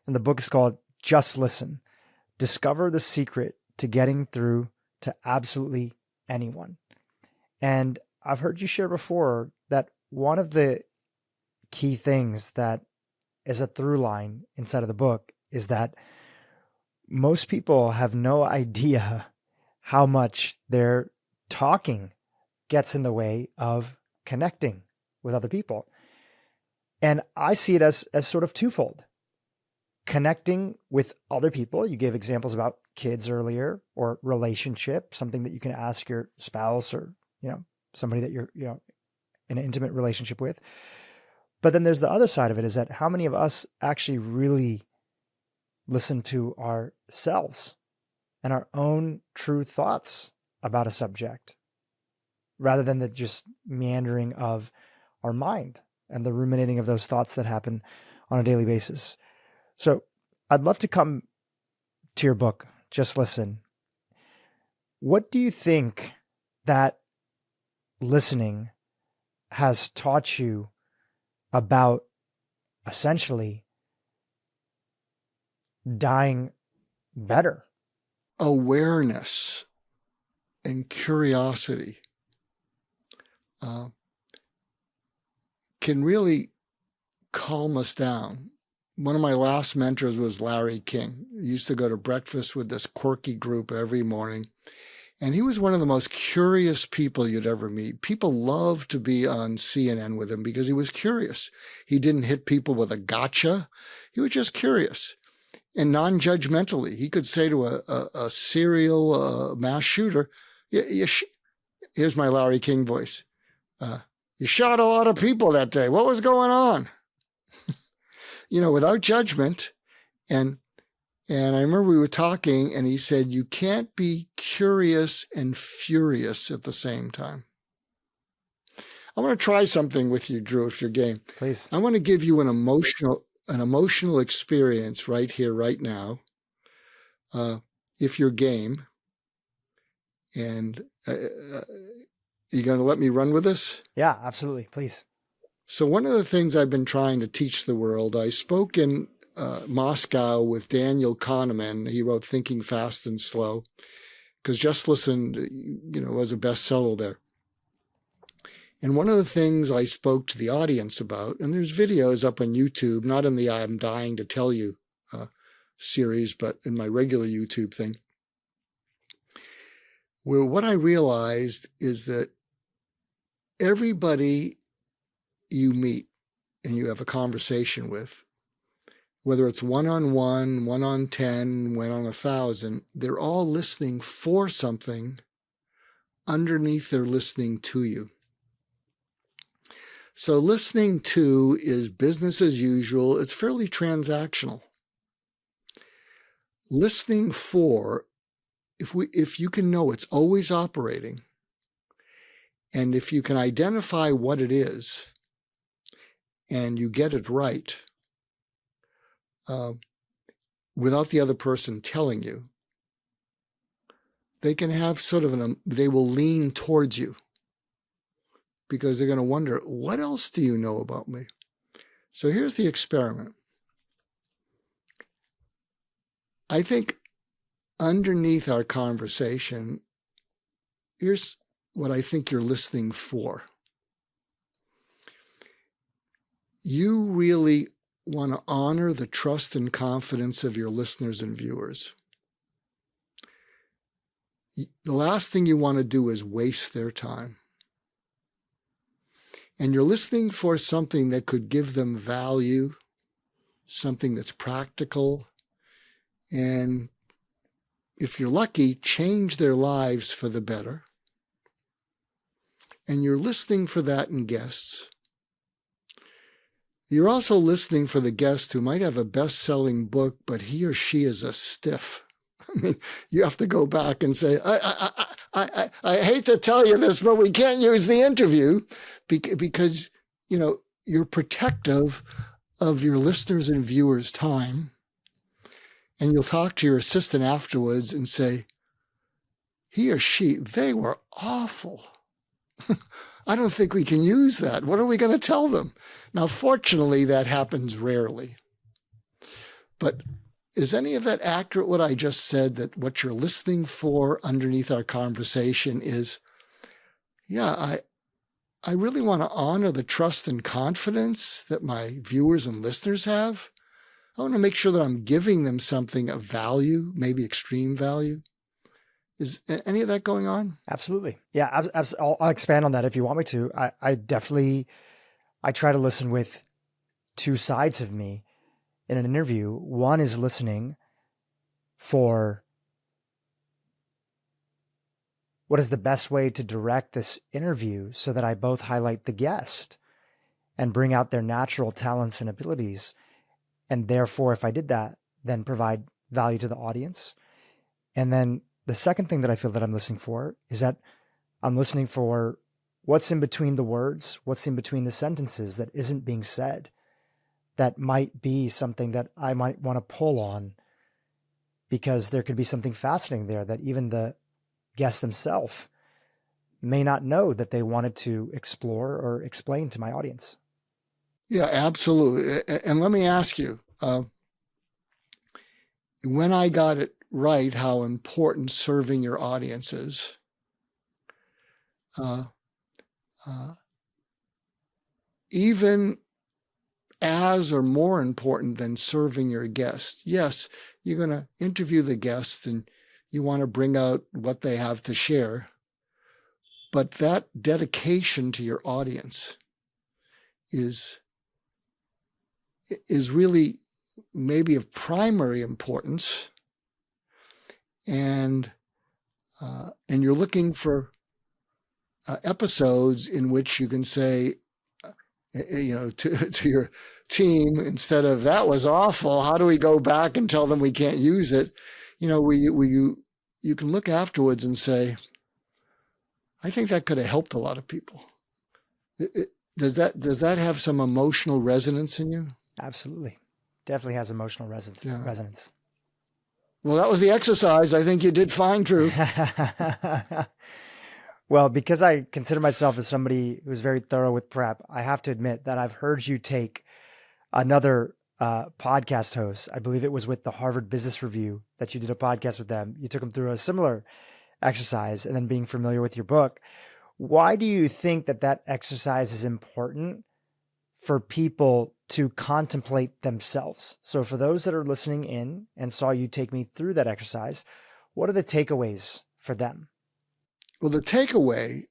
And the book is called Just Listen. Discover the secret to getting through to absolutely anyone. And I've heard you share before that one of the key things that is a through line inside of the book is that most people have no idea how much their talking gets in the way of connecting with other people. And I see it as sort of twofold. Connecting with other people. You gave examples about kids earlier, or relationship, something that you can ask your spouse or, somebody that you're, in an intimate relationship with. But then there's the other side of it, is that how many of us actually really listen to ourselves and our own true thoughts about a subject, rather than the just meandering of our mind and the ruminating of those thoughts that happen on a daily basis. So I'd love to come to your book, Just Listen. What do you think that listening has taught you about essentially dying better? Awareness and curiosity can really calm us down. One of my last mentors was Larry King. He used to go to breakfast with this quirky group every morning. And he was one of the most curious people you'd ever meet. People loved to be on CNN with him because he was curious. He didn't hit people with a gotcha. He was just curious and non-judgmentally. He could say to a serial mass shooter, here's my Larry King voice. You shot a lot of people that day. What was going on? Without judgment. And I remember we were talking and he said, you can't be curious and furious at the same time. I want to try something with you, Dhru, if you're game. Please. I want to give you an emotional experience right here, right now. If you're game. And you going to let me run with this? Yeah, absolutely. Please. So one of the things I've been trying to teach the world, I spoke in Moscow with Daniel Kahneman. He wrote Thinking Fast and Slow, because Just Listen, was a bestseller there. And one of the things I spoke to the audience about, and there's videos up on YouTube, not in the I'm Dying to Tell You series, but in my regular YouTube thing, where what I realized is that everybody you meet and you have a conversation with, whether it's one-on-one, 1-on-10, 1-on-1,000, they're all listening for something underneath they're listening to you. So listening to is business as usual. It's fairly transactional. Listening for, if you can know it's always operating, and if you can identify what it is, and you get it right, without the other person telling you, they can have they will lean towards you because they're going to wonder, what else do you know about me? So here's the experiment. I think underneath our conversation, here's what I think you're listening for. You really want to honor the trust and confidence of your listeners and viewers. The last thing you want to do is waste their time. And you're listening for something that could give them value, something that's practical, and if you're lucky, change their lives for the better. And you're listening for that in guests. You're also listening for the guest who might have a best-selling book, but he or she is a stiff. I mean, you have to go back and say, I hate to tell you this, but we can't use the interview because, you're protective of your listeners' and viewers' time. And you'll talk to your assistant afterwards and say, he or she, they were awful. I don't think we can use that. What are we going to tell them? Now, fortunately, that happens rarely. But is any of that accurate, what I just said, that what you're listening for underneath our conversation is, I really want to honor the trust and confidence that my viewers and listeners have. I want to make sure that I'm giving them something of value, maybe extreme value. Is any of that going on? Absolutely. Yeah, I'll expand on that if you want me to. I try to listen with two sides of me in an interview. One is listening for what is the best way to direct this interview so that I both highlight the guest and bring out their natural talents and abilities. And therefore, if I did that, then provide value to the audience. And then the second thing that I feel that I'm listening for is that I'm listening for what's in between the words, what's in between the sentences that isn't being said, that might be something that I might want to pull on, because there could be something fascinating there that even the guests themselves may not know that they wanted to explore or explain to my audience. Yeah, absolutely. And let me ask you, when I got it right, how important serving your audience is, even as or more important than serving your guests. Yes, you're going to interview the guests and you want to bring out what they have to share, but that dedication to your audience is really maybe of primary importance, and you're looking for episodes in which you can say, to your team, instead of "that was awful, how do we go back and tell them we can't use it?" You can look afterwards and say, "I think that could have helped a lot of people." Does that have some emotional resonance in you? Absolutely. Definitely has emotional resonance. Well, that was the exercise. I think you did fine, Dhru. Well, because I consider myself as somebody who's very thorough with prep, I have to admit that I've heard you take another podcast host. I believe it was with the Harvard Business Review that you did a podcast with them. You took them through a similar exercise, and then being familiar with your book. Why do you think that exercise is important for people to contemplate themselves? So for those that are listening in and saw you take me through that exercise, what are the takeaways for them? Well, the takeaway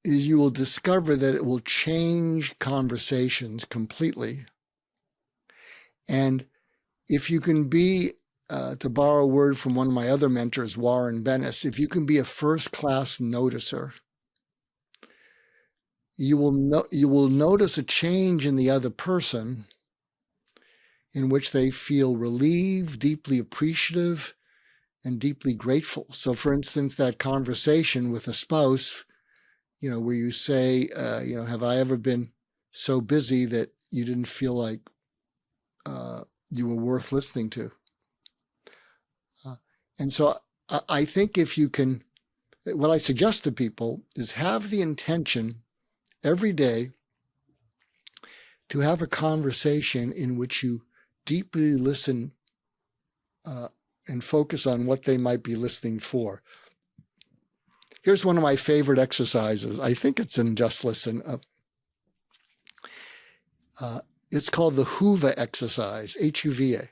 is you will discover that it will change conversations completely. And if you can be, to borrow a word from one of my other mentors, Warren Bennis, if you can be a first-class noticer, you will notice a change in the other person in which they feel relieved, deeply appreciative, and deeply grateful. So, for instance, that conversation with a spouse, where you say, have I ever been so busy that you didn't feel like you were worth listening to? And so I think if you can, what I suggest to people is have the intention every day to have a conversation in which you deeply listen and focus on what they might be listening for. Here's one of my favorite exercises. I think it's in Just Listen. It's called the Huva exercise, Huva.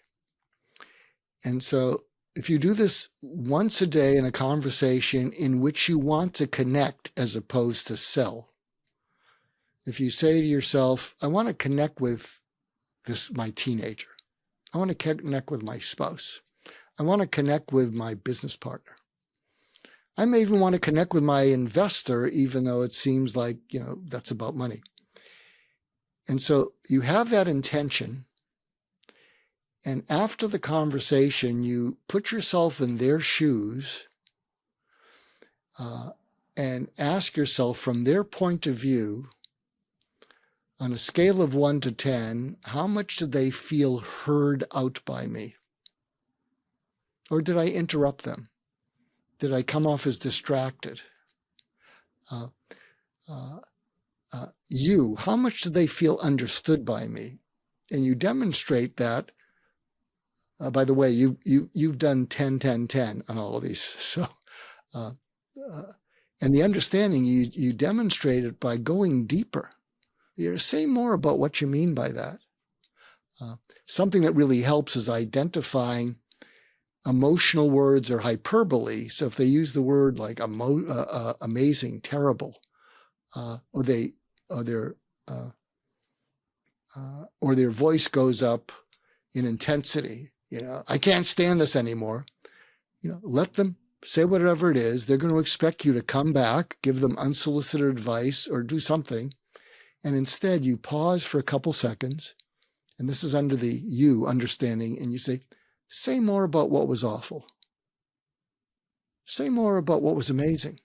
And so if you do this once a day in a conversation in which you want to connect as opposed to sell, if you say to yourself, I want to connect with my teenager. I want to connect with my spouse. I want to connect with my business partner. I may even want to connect with my investor, even though it seems like, that's about money. And so you have that intention. And after the conversation, you put yourself in their shoes and ask yourself from their point of view, on a scale of 1 to 10, how much did they feel heard out by me? Or did I interrupt them? Did I come off as distracted? How much did they feel understood by me? And you demonstrate that. By the way, you've done 10, 10, 10 on all of these. So, and the understanding, you demonstrate it by going deeper. You say more about what you mean by that. Something that really helps is identifying emotional words or hyperbole. So if they use the word like amazing, terrible, or they're or their voice goes up in intensity. I can't stand this anymore. Let them say whatever it is. They're going to expect you to come back, give them unsolicited advice, or do something. And instead, you pause for a couple seconds, and this is under the you understanding, and you say more about what was awful. Say more about what was amazing.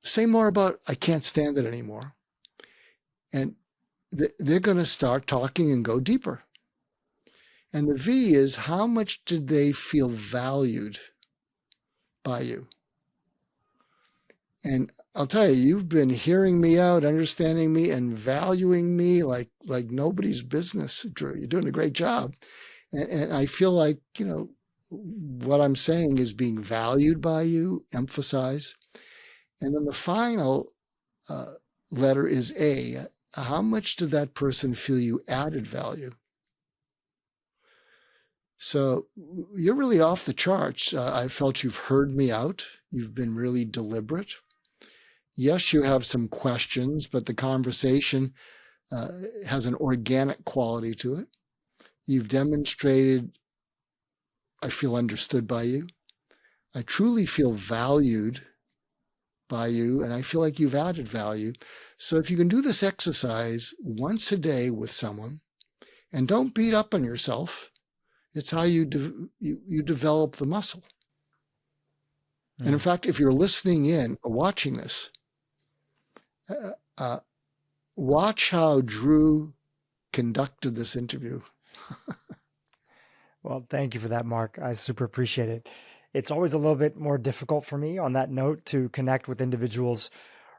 Say more about, I can't stand it anymore. And they're going to start talking and go deeper. And the V is, how much did they feel valued by you? And I'll tell you, you've been hearing me out, understanding me, and valuing me like nobody's business, Dhru. You're doing a great job. And I feel like, what I'm saying is being valued by you, emphasize. And then the final letter is A. How much did that person feel you added value? So you're really off the charts. I felt you've heard me out. You've been really deliberate. Yes, you have some questions, but the conversation has an organic quality to it. You've demonstrated, I feel understood by you. I truly feel valued by you, and I feel like you've added value. So if you can do this exercise once a day with someone, and don't beat up on yourself, it's how you develop the muscle. And in fact, if you're listening in or watching this, watch how Dhru conducted this interview. Well, thank you for that, Mark. I super appreciate it. It's always a little bit more difficult for me on that note to connect with individuals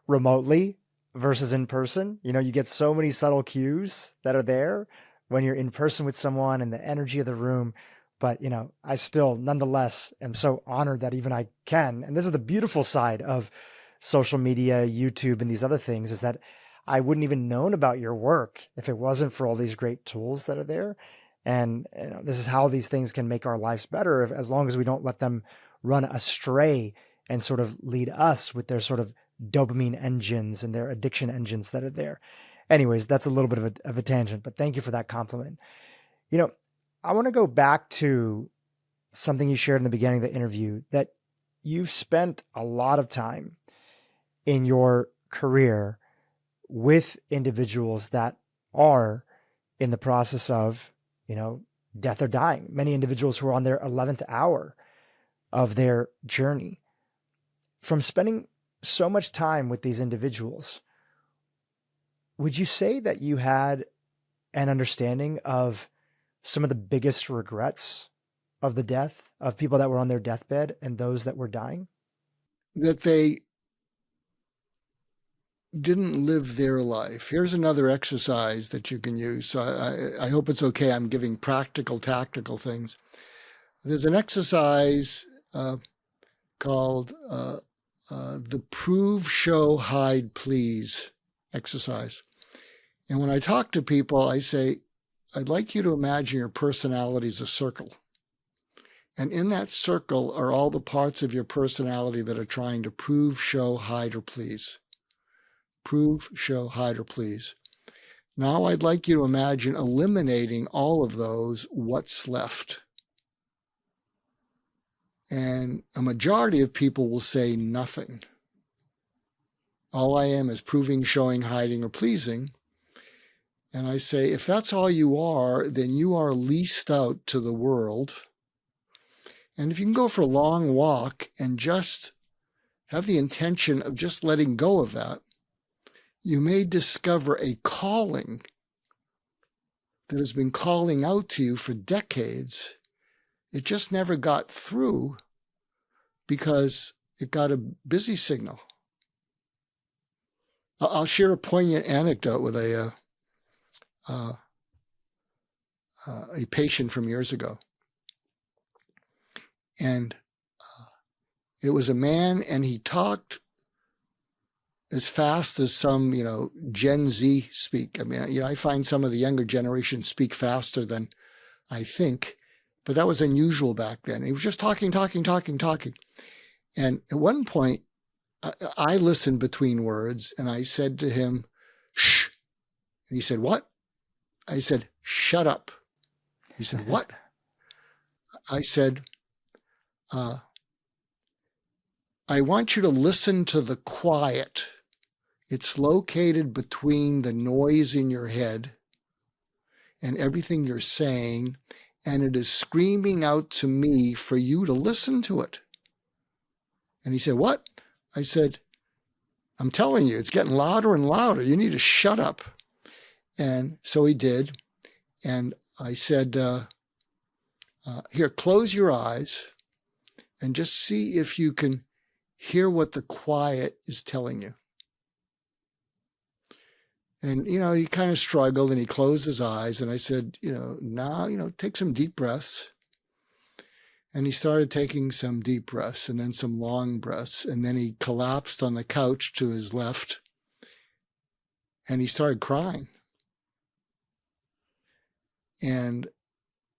remotely versus in person. You get so many subtle cues that are there when you're in person with someone and the energy of the room. But, I still, nonetheless, am so honored that even I can. And this is the beautiful side of social media, YouTube, and these other things, is that I wouldn't even known about your work if it wasn't for all these great tools that are there. And this is how these things can make our lives better, as long as we don't let them run astray and sort of lead us with their sort of dopamine engines and their addiction engines that are there. Anyways, that's a little bit of a tangent, but thank you for that compliment. I want to go back to something you shared in the beginning of the interview, that you've spent a lot of time in your career with individuals that are in the process of, death or dying. Many individuals who are on their 11th hour of their journey. From spending so much time with these individuals, would you say that you had an understanding of some of the biggest regrets of the death of people that were on their deathbed and those that were dying? That they didn't live their life. Here's another exercise that you can use. So I hope it's okay. I'm giving practical, tactical things. There's an exercise called the prove, show, hide, please exercise. And when I talk to people, I say, I'd like you to imagine your personality as a circle. And in that circle are all the parts of your personality that are trying to prove, show, hide, or please. Prove, show, hide, or please. Now I'd like you to imagine eliminating all of those, what's left. And a majority of people will say nothing. All I am is proving, showing, hiding, or pleasing. And I say, if that's all you are, then you are leased out to the world. And if you can go for a long walk and just have the intention of just letting go of that, you may discover a calling that has been calling out to you for decades. It just never got through because it got a busy signal. I'll share a poignant anecdote with a patient from years ago. And it was a man, and he talked as fast as some, Gen Z speak. I mean, I find some of the younger generation speak faster than I think, but that was unusual back then. He was just talking. And at one point, I listened between words, and I said to him, shh. he said, "What?" I said, "Shut up." He said, "What?" I said, I want you to listen to the quiet. It's located between the noise in your head and everything you're saying, and it is screaming out to me for you to listen to it. And he said, "What?" I said, "I'm telling you, it's getting louder and louder. You need to shut up." And so he did. And I said, "Here, close your eyes and just see if you can hear what the quiet is telling you." And, he kind of struggled and he closed his eyes. And I said, now, take some deep breaths. And he started taking some deep breaths and then some long breaths. And then he collapsed on the couch to his left and he started crying. And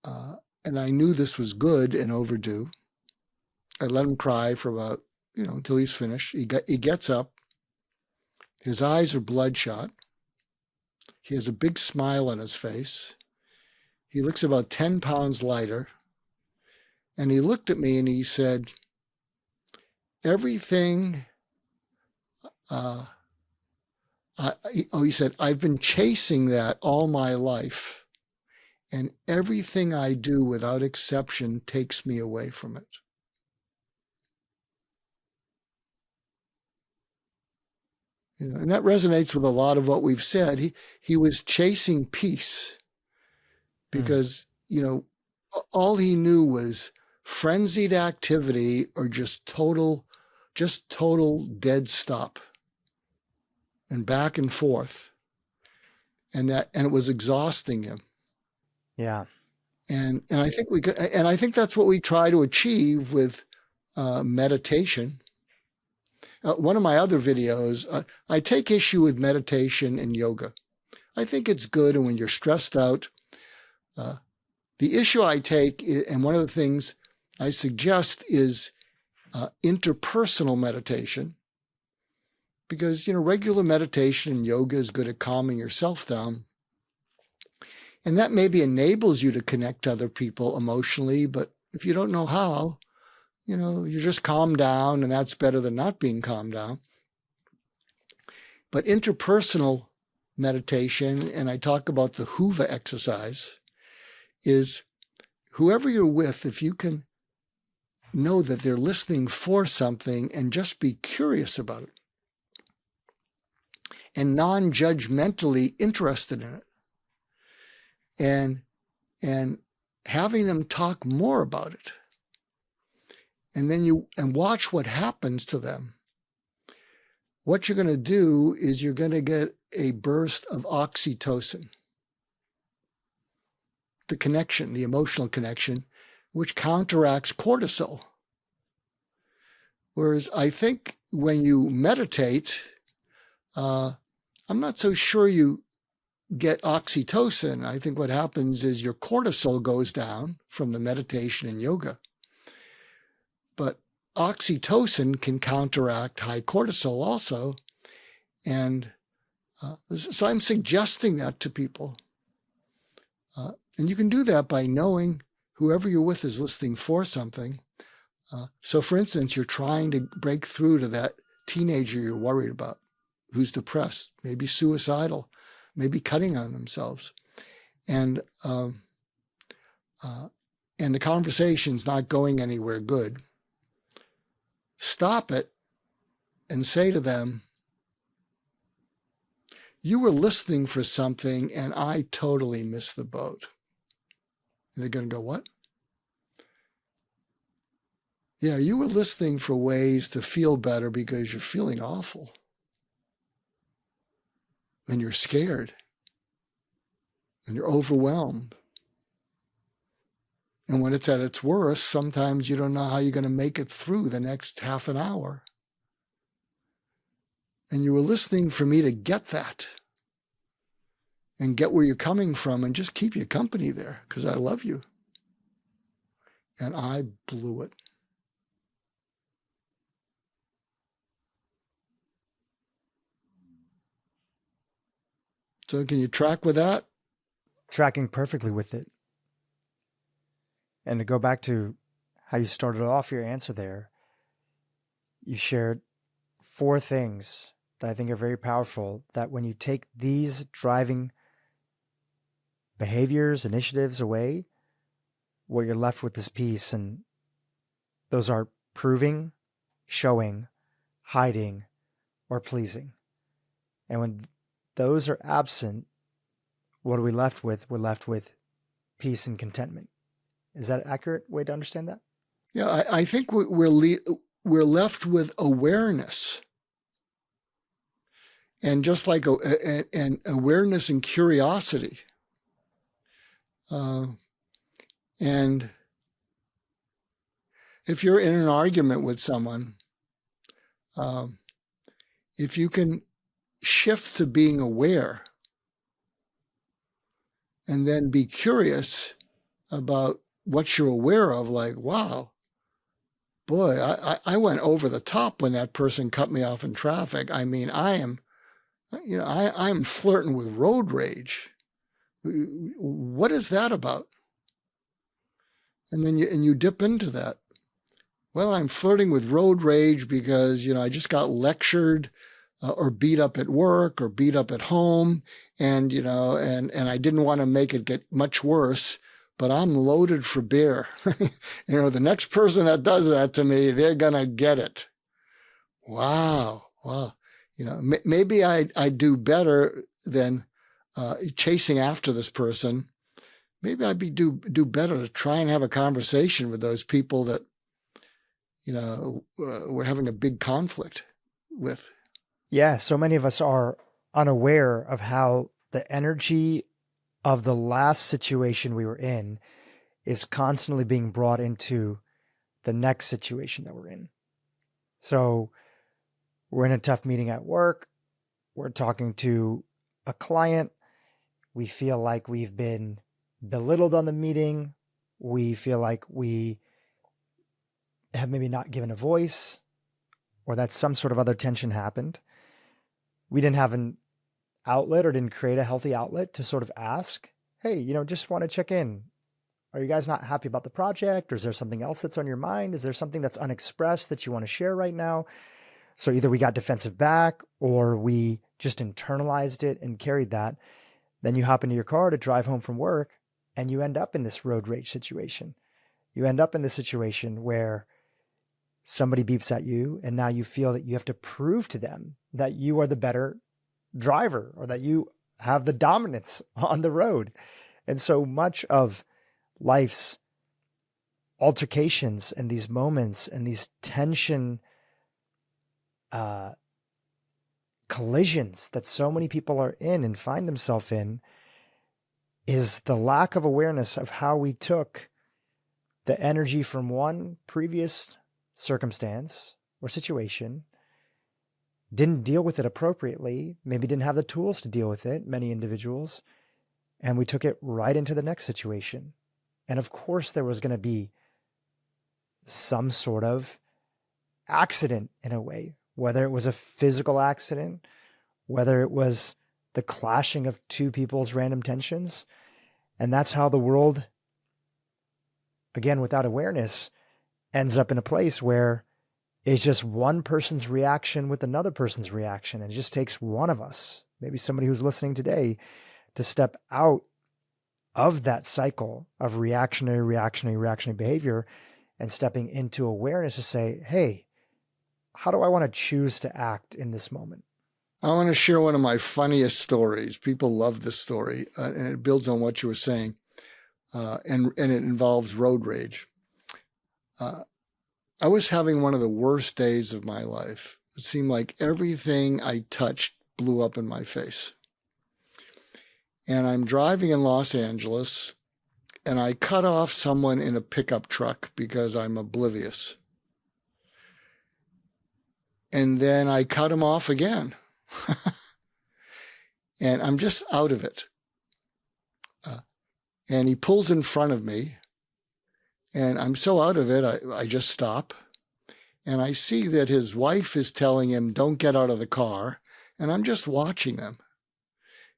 I knew this was good and overdue. I let him cry for about, until he's finished. He gets up. His eyes are bloodshot. He has a big smile on his face. He looks about 10 pounds lighter. And he looked at me and he said, "Everything," he said, "I've been chasing that all my life. And everything I do without exception takes me away from it." And that resonates with a lot of what we've said. He was chasing peace because, all he knew was frenzied activity or just total dead stop and back and forth. And it was exhausting him. Yeah. And I think that's what we try to achieve with meditation. One of my other videos, I take issue with meditation and yoga. I think it's good, and when you're stressed out, the issue I take, and one of the things I suggest is interpersonal meditation, because regular meditation and yoga is good at calming yourself down, and that maybe enables you to connect to other people emotionally. But if you don't know how, you just calm down, and that's better than not being calmed down. But interpersonal meditation, and I talk about the Hoover exercise, is whoever you're with, if you can know that they're listening for something and just be curious about it and non-judgmentally interested in it, and having them talk more about it. And then watch what happens to them. What you're going to do is you're going to get a burst of oxytocin, the connection, the emotional connection, which counteracts cortisol. Whereas I think when you meditate, I'm not so sure you get oxytocin. I think what happens is your cortisol goes down from the meditation and yoga. But oxytocin can counteract high cortisol also. And so I'm suggesting that to people. And you can do that by knowing whoever you're with is listening for something. So for instance, you're trying to break through to that teenager you're worried about, who's depressed, maybe suicidal, maybe cutting on themselves. And the conversation's not going anywhere good. Stop it and say to them, "You were listening for something and I totally missed the boat." And they're going to go, "What?" "Yeah, you were listening for ways to feel better because you're feeling awful. And you're scared. And you're overwhelmed. And when it's at its worst, sometimes you don't know how you're going to make it through the next half an hour. And you were listening for me to get that and get where you're coming from and just keep you company there because I love you. And I blew it." So can you track with that? Tracking perfectly with it. And to go back to how you started off your answer there, you shared 4 things that I think are very powerful, that when you take these driving behaviors, initiatives away, what you're left with is peace. And those are proving, showing, hiding, or pleasing. And when those are absent, what are we left with? We're left with peace and contentment. Is that an accurate way to understand that? Yeah, I think we're left with awareness. And just like an awareness and curiosity. And if you're in an argument with someone, if you can shift to being aware and then be curious about what you're aware of, like, wow, boy, I went over the top when that person cut me off in traffic. I mean, I'm flirting with road rage. What is that about? And then you dip into that. Well, I'm flirting with road rage because, I just got lectured or beat up at work or beat up at home. And, and I didn't want to make it get much worse, but I'm loaded for beer. The next person that does that to me, they're going to get it. Wow. Maybe I do better than chasing after this person. Maybe I'd do better to try and have a conversation with those people that, we're having a big conflict with. Yeah, so many of us are unaware of how the energy of the last situation we were in is constantly being brought into the next situation that we're in. So we're in a tough meeting at work. We're talking to a client. We feel like we've been belittled on the meeting. We feel like we have maybe not given a voice, or that some sort of other tension happened. We didn't have an outlet or didn't create a healthy outlet to sort of ask, hey, just want to check in. Are you guys not happy about the project? Or is there something else that's on your mind? Is there something that's unexpressed that you want to share right now? So either we got defensive back or we just internalized it and carried that. Then you hop into your car to drive home from work and you end up in this road rage situation. You end up in this situation where somebody beeps at you and now you feel that you have to prove to them that you are the better driver or that you have the dominance on the road. And so much of life's altercations and these moments and these tension collisions that so many people are in and find themselves in is the lack of awareness of how we took the energy from one previous circumstance or situation, didn't deal with it appropriately, maybe didn't have the tools to deal with it, many individuals, and we took it right into the next situation. And of course, there was going to be some sort of accident in a way, whether it was a physical accident, whether it was the clashing of two people's random tensions. And that's how the world, again, without awareness, ends up in a place where it's just one person's reaction with another person's reaction. And it just takes one of us, maybe somebody who's listening today, to step out of that cycle of reactionary behavior and stepping into awareness to say, hey, how do I want to choose to act in this moment? I want to share one of my funniest stories. People love this story, and it builds on what you were saying, and it involves road rage. I was having one of the worst days of my life. It seemed like everything I touched blew up in my face. And I'm driving in Los Angeles, and I cut off someone in a pickup truck because I'm oblivious. And then I cut him off again. And I'm just out of it. And he pulls in front of me. And I'm so out of it, I just stop. And I see that his wife is telling him, don't get out of the car. And I'm just watching them.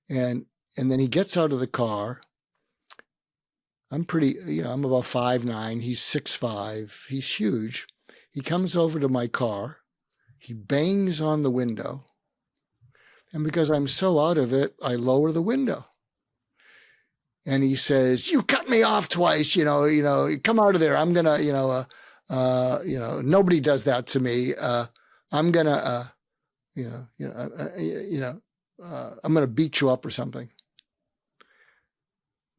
And then he gets out of the car. I'm I'm about 5'9". He's 6'5". He's huge. He comes over to my car. He bangs on the window. And because I'm so out of it, I lower the window. And he says, "You cut me off twice, come out of there. I'm going to, nobody does that to me. I'm going to, I'm going to beat you up or something."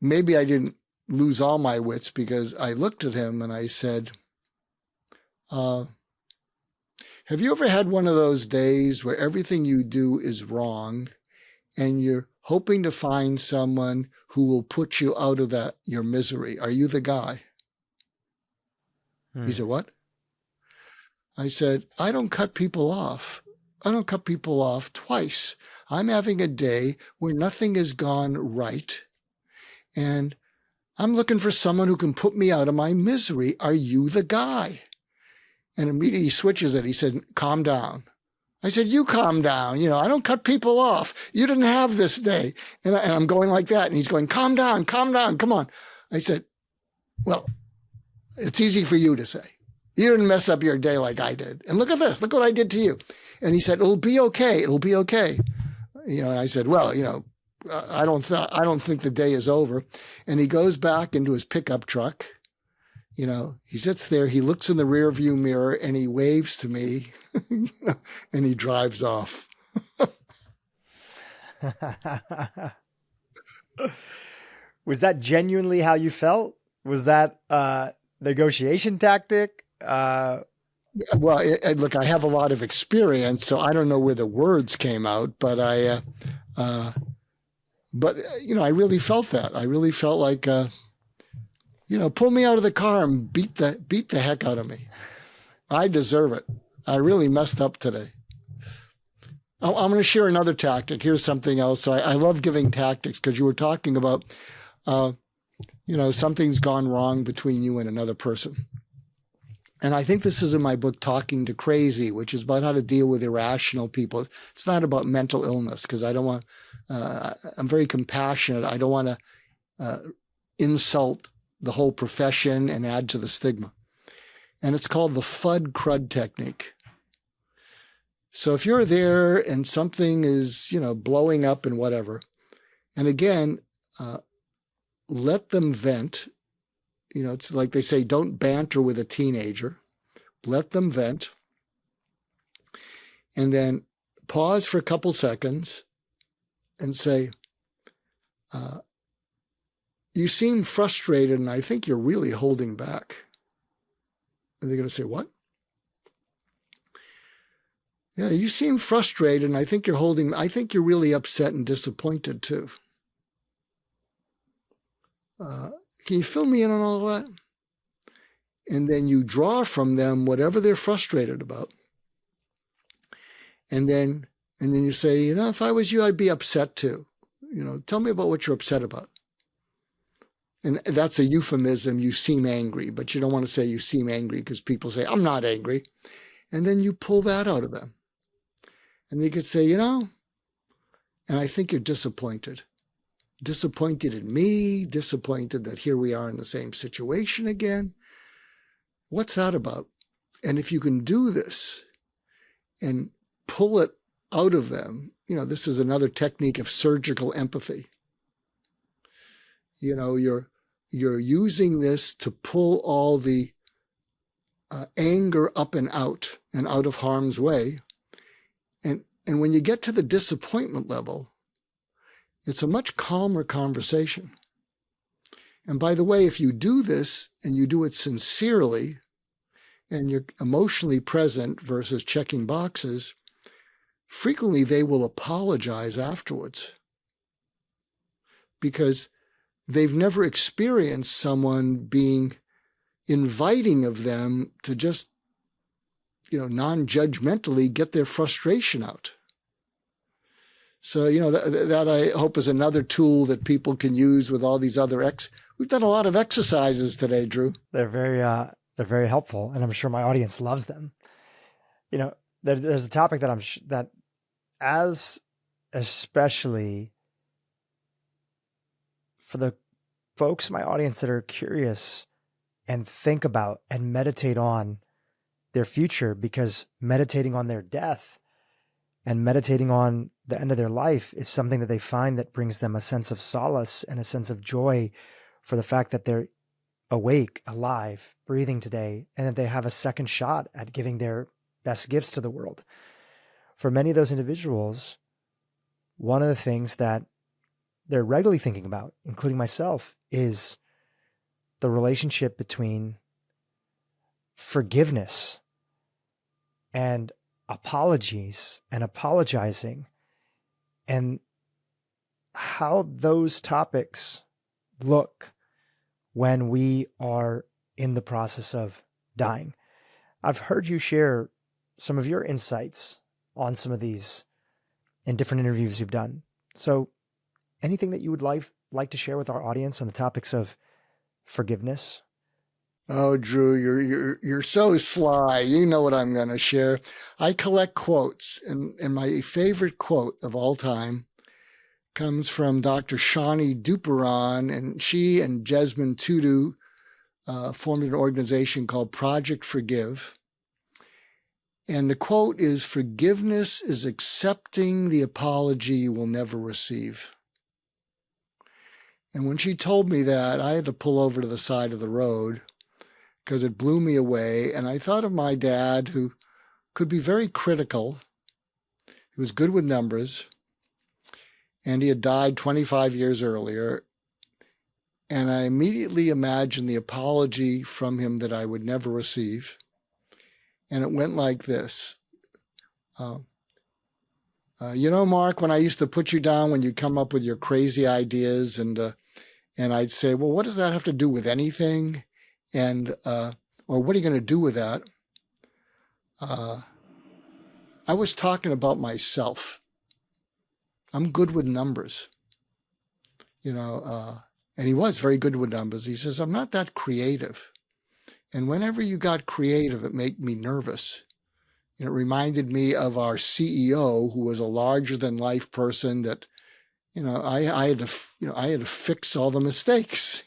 Maybe I didn't lose all my wits, because I looked at him and I said, have you ever had one of those days where everything you do is wrong and you're hoping to find someone who will put you out of your misery? Are you the guy? He said, "What?" I said, "I don't cut people off. I don't cut people off twice. I'm having a day where nothing has gone right, and I'm looking for someone who can put me out of my misery. Are you the guy?" And immediately he switches it. He said, "Calm down." I said, "You calm down. I don't cut people off. You didn't have this day." And I'm going like that. And he's going, "Calm down, come on." I said, "Well, it's easy for you to say. You didn't mess up your day like I did. And look at this. Look what I did to you." And he said, "It'll be okay. It'll be okay." And I said, "Well, I don't think the day is over." And he goes back into his pickup truck. He sits there, he looks in the rear view mirror and he waves to me, and he drives off. Was that genuinely how you felt? Was that a negotiation tactic? Well, look, I have a lot of experience, so I don't know where the words came out, but I really felt that. I really felt like, pull me out of the car and beat the heck out of me. I deserve it. I really messed up today. I'm going to share another tactic. Here's something else. So I love giving tactics, because you were talking about, something's gone wrong between you and another person. And I think this is in my book, Talking to Crazy, which is about how to deal with irrational people. It's not about mental illness, because I don't want, I'm very compassionate. I don't want to insult the whole profession and add to the stigma. And it's called the FUD crud technique. So if you're there and something is, blowing up and whatever, and again, let them vent. It's like they say, don't banter with a teenager. Let them vent. And then pause for a couple seconds and say, "You seem frustrated, and I think you're really holding back." And they're going to say, "What?" "Yeah, you seem frustrated, and I think you're really upset and disappointed too. Can you fill me in on all that?" And then you draw from them whatever they're frustrated about. And then you say, "If I was you, I'd be upset too. Tell me about what you're upset about." And that's a euphemism. You seem angry, but you don't want to say you seem angry, because people say, "I'm not angry." And then you pull that out of them. And they could say, "And I think you're disappointed. Disappointed in me, disappointed that here we are in the same situation again. What's that about?" And if you can do this and pull it out of them, this is another technique of surgical empathy. You're using this to pull all the anger up and out of harm's way. And when you get to the disappointment level, it's a much calmer conversation. And by the way, if you do this and you do it sincerely and you're emotionally present versus checking boxes, frequently they will apologize afterwards, because they've never experienced someone being inviting of them to just, non-judgmentally get their frustration out. So, that I hope is another tool that people can use with all these other we've done a lot of exercises today, Dhru. They're very helpful, and I'm sure my audience loves them. There's a topic that that as especially for the folks in my audience that are curious and think about and meditate on their future, because meditating on their death and meditating on the end of their life is something that they find that brings them a sense of solace and a sense of joy for the fact that they're awake, alive, breathing today, and that they have a second shot at giving their best gifts to the world. For many of those individuals, one of the things that they're regularly thinking about, including myself, is the relationship between forgiveness and apologies and apologizing, and how those topics look when we are in the process of dying. I've heard you share some of your insights on some of these in different interviews you've done. So anything that you would like to share with our audience on the topics of forgiveness? Oh, Dhru, you're so sly. You know what I'm going to share. I collect quotes, and my favorite quote of all time comes from Dr. Shani Duperon, and she and Jesmond Tudu formed an organization called Project Forgive. And the quote is, "Forgiveness is accepting the apology you will never receive." And when she told me that, I had to pull over to the side of the road because it blew me away. And I thought of my dad, who could be very critical. He was good with numbers, and he had died 25 years earlier. And I immediately imagined the apology from him that I would never receive. And it went like this. Mark, when I used to put you down when you come up with your crazy ideas, and I'd say, well, what does that have to do with anything? And or what are you going to do with that? I was talking about myself. I'm good with numbers, and he was very good with numbers. He says, I'm not that creative. And whenever you got creative, it made me nervous. It reminded me of our CEO, who was a larger than life person that, I had to fix all the mistakes,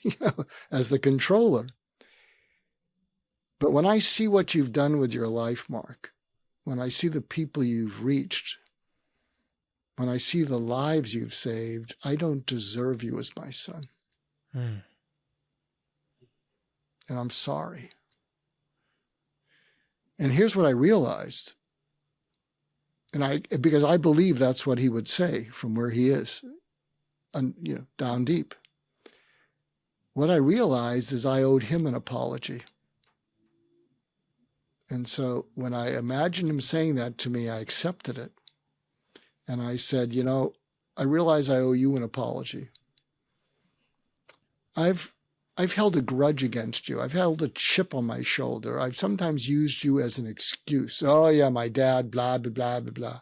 as the controller. But when I see what you've done with your life, Mark, when I see the people you've reached, when I see the lives you've saved, I don't deserve you as my son. And I'm sorry. And here's what I realized. Because I believe that's what he would say from where he is, down deep. What I realized is I owed him an apology. And so when I imagined him saying that to me, I accepted it. And I said, I realize I owe you an apology. I've held a grudge against you. I've held a chip on my shoulder. I've sometimes used you as an excuse. Oh, yeah, my dad, blah, blah, blah, blah, blah.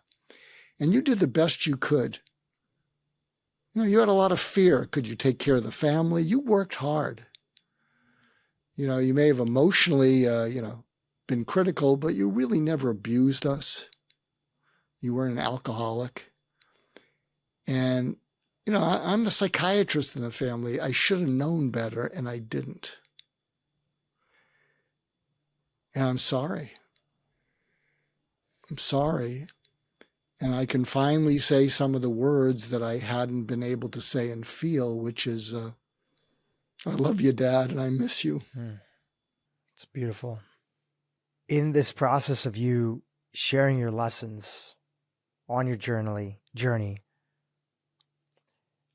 And you did the best you could. You had a lot of fear. Could you take care of the family? You worked hard. You may have emotionally, been critical, but you really never abused us. You weren't an alcoholic. And I'm the psychiatrist in the family. I should have known better, and I didn't. And I'm sorry. I'm sorry. And I can finally say some of the words that I hadn't been able to say and feel, which is, I love you, Dad, and I miss you. It's beautiful. In this process of you sharing your lessons on your journey,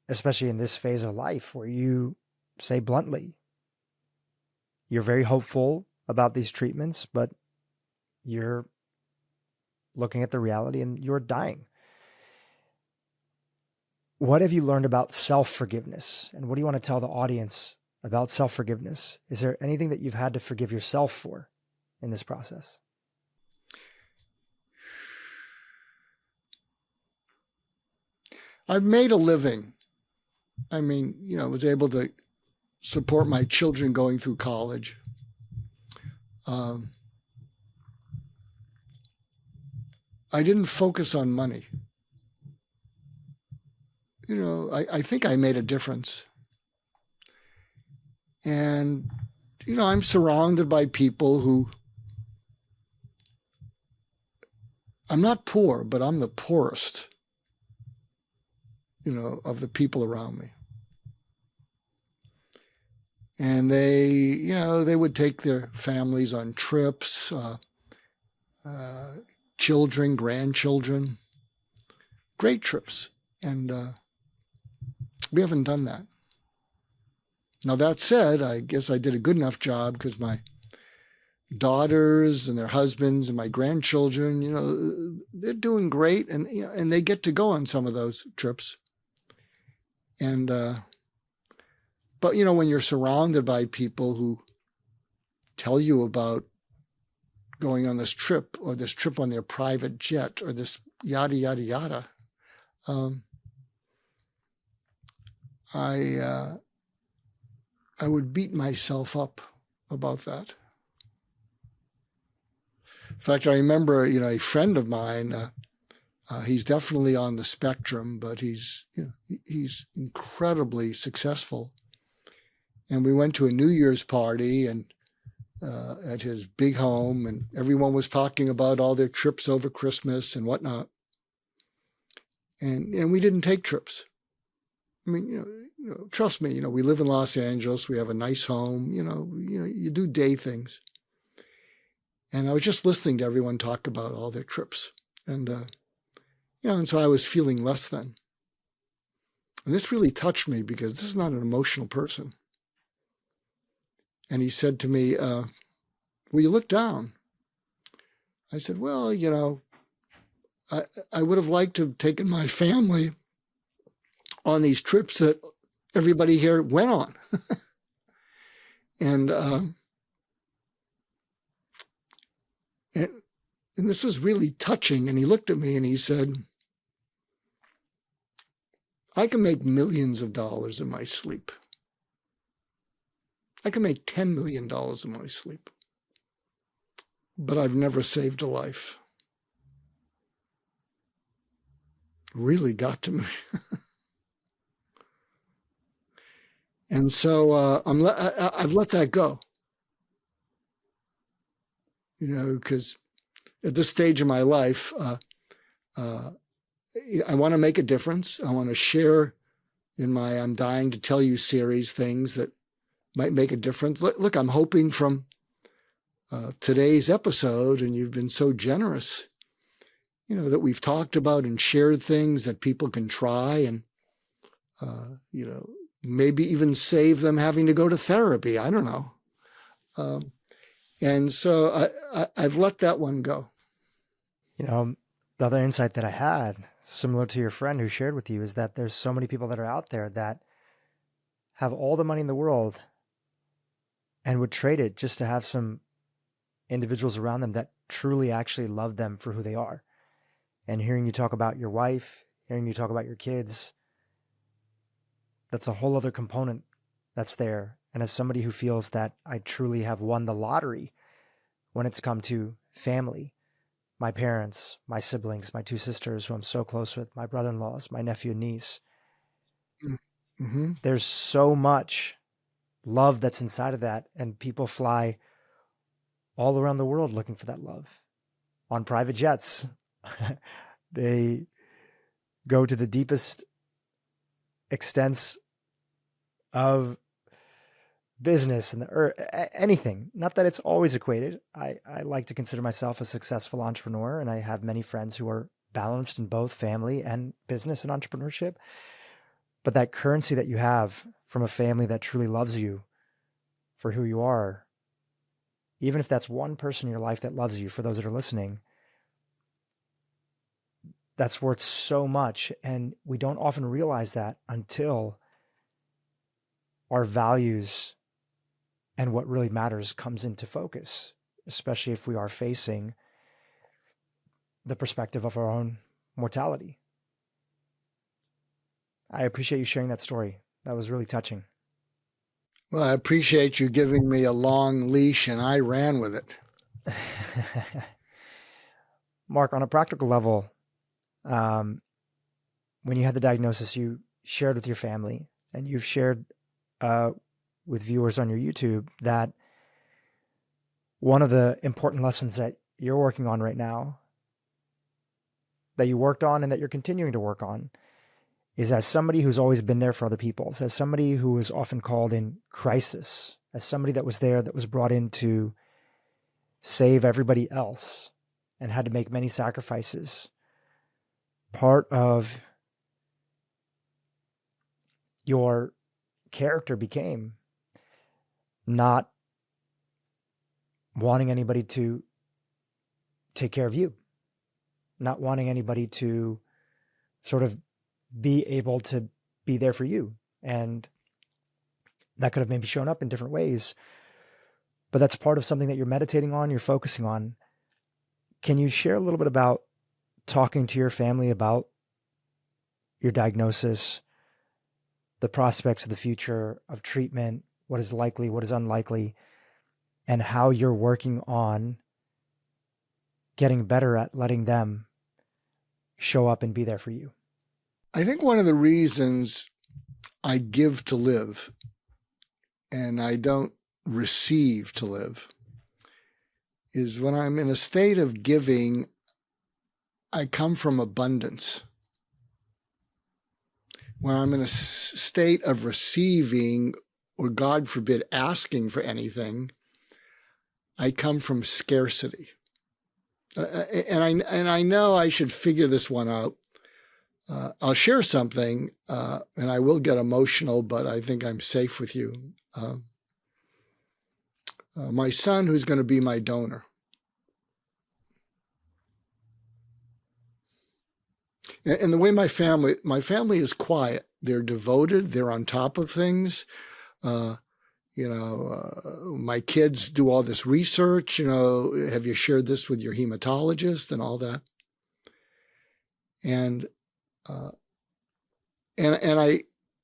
especially in this phase of life where you say bluntly, you're very hopeful about these treatments, but you're looking at the reality and you're dying. What have you learned about self-forgiveness? And what do you want to tell the audience about self-forgiveness? Is there anything that you've had to forgive yourself for in this process? I've made a living. I was able to support my children going through college. I didn't focus on money. I think I made a difference. And, I'm surrounded by people who, I'm not poor, but I'm the poorest, of the people around me. And they would take their families on trips, children, grandchildren, great trips. And we haven't done that. Now, that said, I guess I did a good enough job because my daughters and their husbands and my grandchildren, they're doing great, and they get to go on some of those trips. And but when you're surrounded by people who tell you about going on this trip or this trip on their private jet or this yada yada yada, I would beat myself up about that. In fact, I remember, a friend of mine, he's definitely on the spectrum, but he's incredibly successful. And we went to a New Year's party and at his big home, and everyone was talking about all their trips over Christmas and whatnot. And we didn't take trips. I mean, trust me, we live in Los Angeles. We have a nice home. You do day things. And I was just listening to everyone talk about all their trips. And, and so I was feeling less than. And this really touched me because this is not an emotional person. And he said to me, will you look down? I said, well, I would have liked to have taken my family on these trips that everybody here went on. And this was really touching. And he looked at me and he said, I can make millions of dollars in my sleep. I can make $10 million in my sleep. But I've never saved a life. Really got to me. And so I've let that go. Because at this stage of my life, I want to make a difference. I want to share in my I'm Dying to Tell You series things that might make a difference. Look, I'm hoping from today's episode, and you've been so generous, that we've talked about and shared things that people can try and, maybe even save them having to go to therapy. I don't know. And so I've let that one go. The other insight that I had, similar to your friend who shared with you, is that there's so many people that are out there that have all the money in the world and would trade it just to have some individuals around them that truly actually love them for who they are. And hearing you talk about your wife, hearing you talk about your kids, that's a whole other component that's there. And as somebody who feels that I truly have won the lottery when it's come to family, my parents, my siblings, my two sisters who I'm so close with, my brother-in-laws, my nephew and niece, Mm-hmm. there's so much love that's inside of that. And people fly all around the world looking for that love on private jets. They go to the deepest extents of business and the earth, anything. Not that it's always equated. I like to consider myself a successful entrepreneur, and I have many friends who are balanced in both family and business and entrepreneurship. But that currency that you have from a family that truly loves you for who you are, even if that's one person in your life that loves you, for those that are listening, that's worth so much. And we don't often realize that until our values and what really matters comes into focus, especially if we are facing the perspective of our own mortality. I appreciate you sharing that story. That was really touching. Well, I appreciate you giving me a long leash and I ran with it. Mark, on a practical level, when you had the diagnosis, you shared with your family, and you've shared with viewers on your YouTube that one of the important lessons that you're working on right now, that you worked on and that you're continuing to work on, is as somebody who's always been there for other people, as somebody who is often called in crisis, as somebody that was there, that was brought in to save everybody else and had to make many sacrifices. Part of your character became not wanting anybody to take care of you, not wanting anybody to sort of be able to be there for you. And that could have maybe shown up in different ways, but that's part of something that you're meditating on, you're focusing on. Can you share a little bit about talking to your family about your diagnosis, the prospects of the future of treatment, what is likely, what is unlikely, and how you're working on getting better at letting them show up and be there for you? I think one of the reasons I give to live and I don't receive to live is when I'm in a state of giving, I come from abundance. When I'm in a state of receiving, or God forbid, asking for anything, I come from scarcity. And I know I should figure this one out. I'll share something, and I will get emotional, but I think I'm safe with you. My son, who's going to be my donor. And the way my family is quiet. They're devoted. They're on top of things. My kids do all this research. Have you shared this with your hematologist and all that? And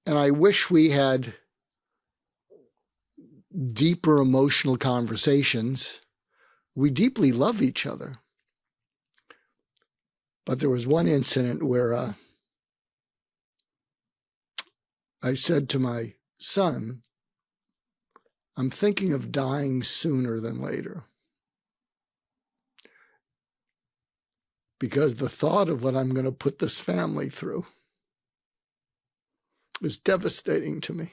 I wish we had deeper emotional conversations. We deeply love each other. But there was one incident where I said to my son, I'm thinking of dying sooner than later. Because the thought of what I'm going to put this family through is devastating to me.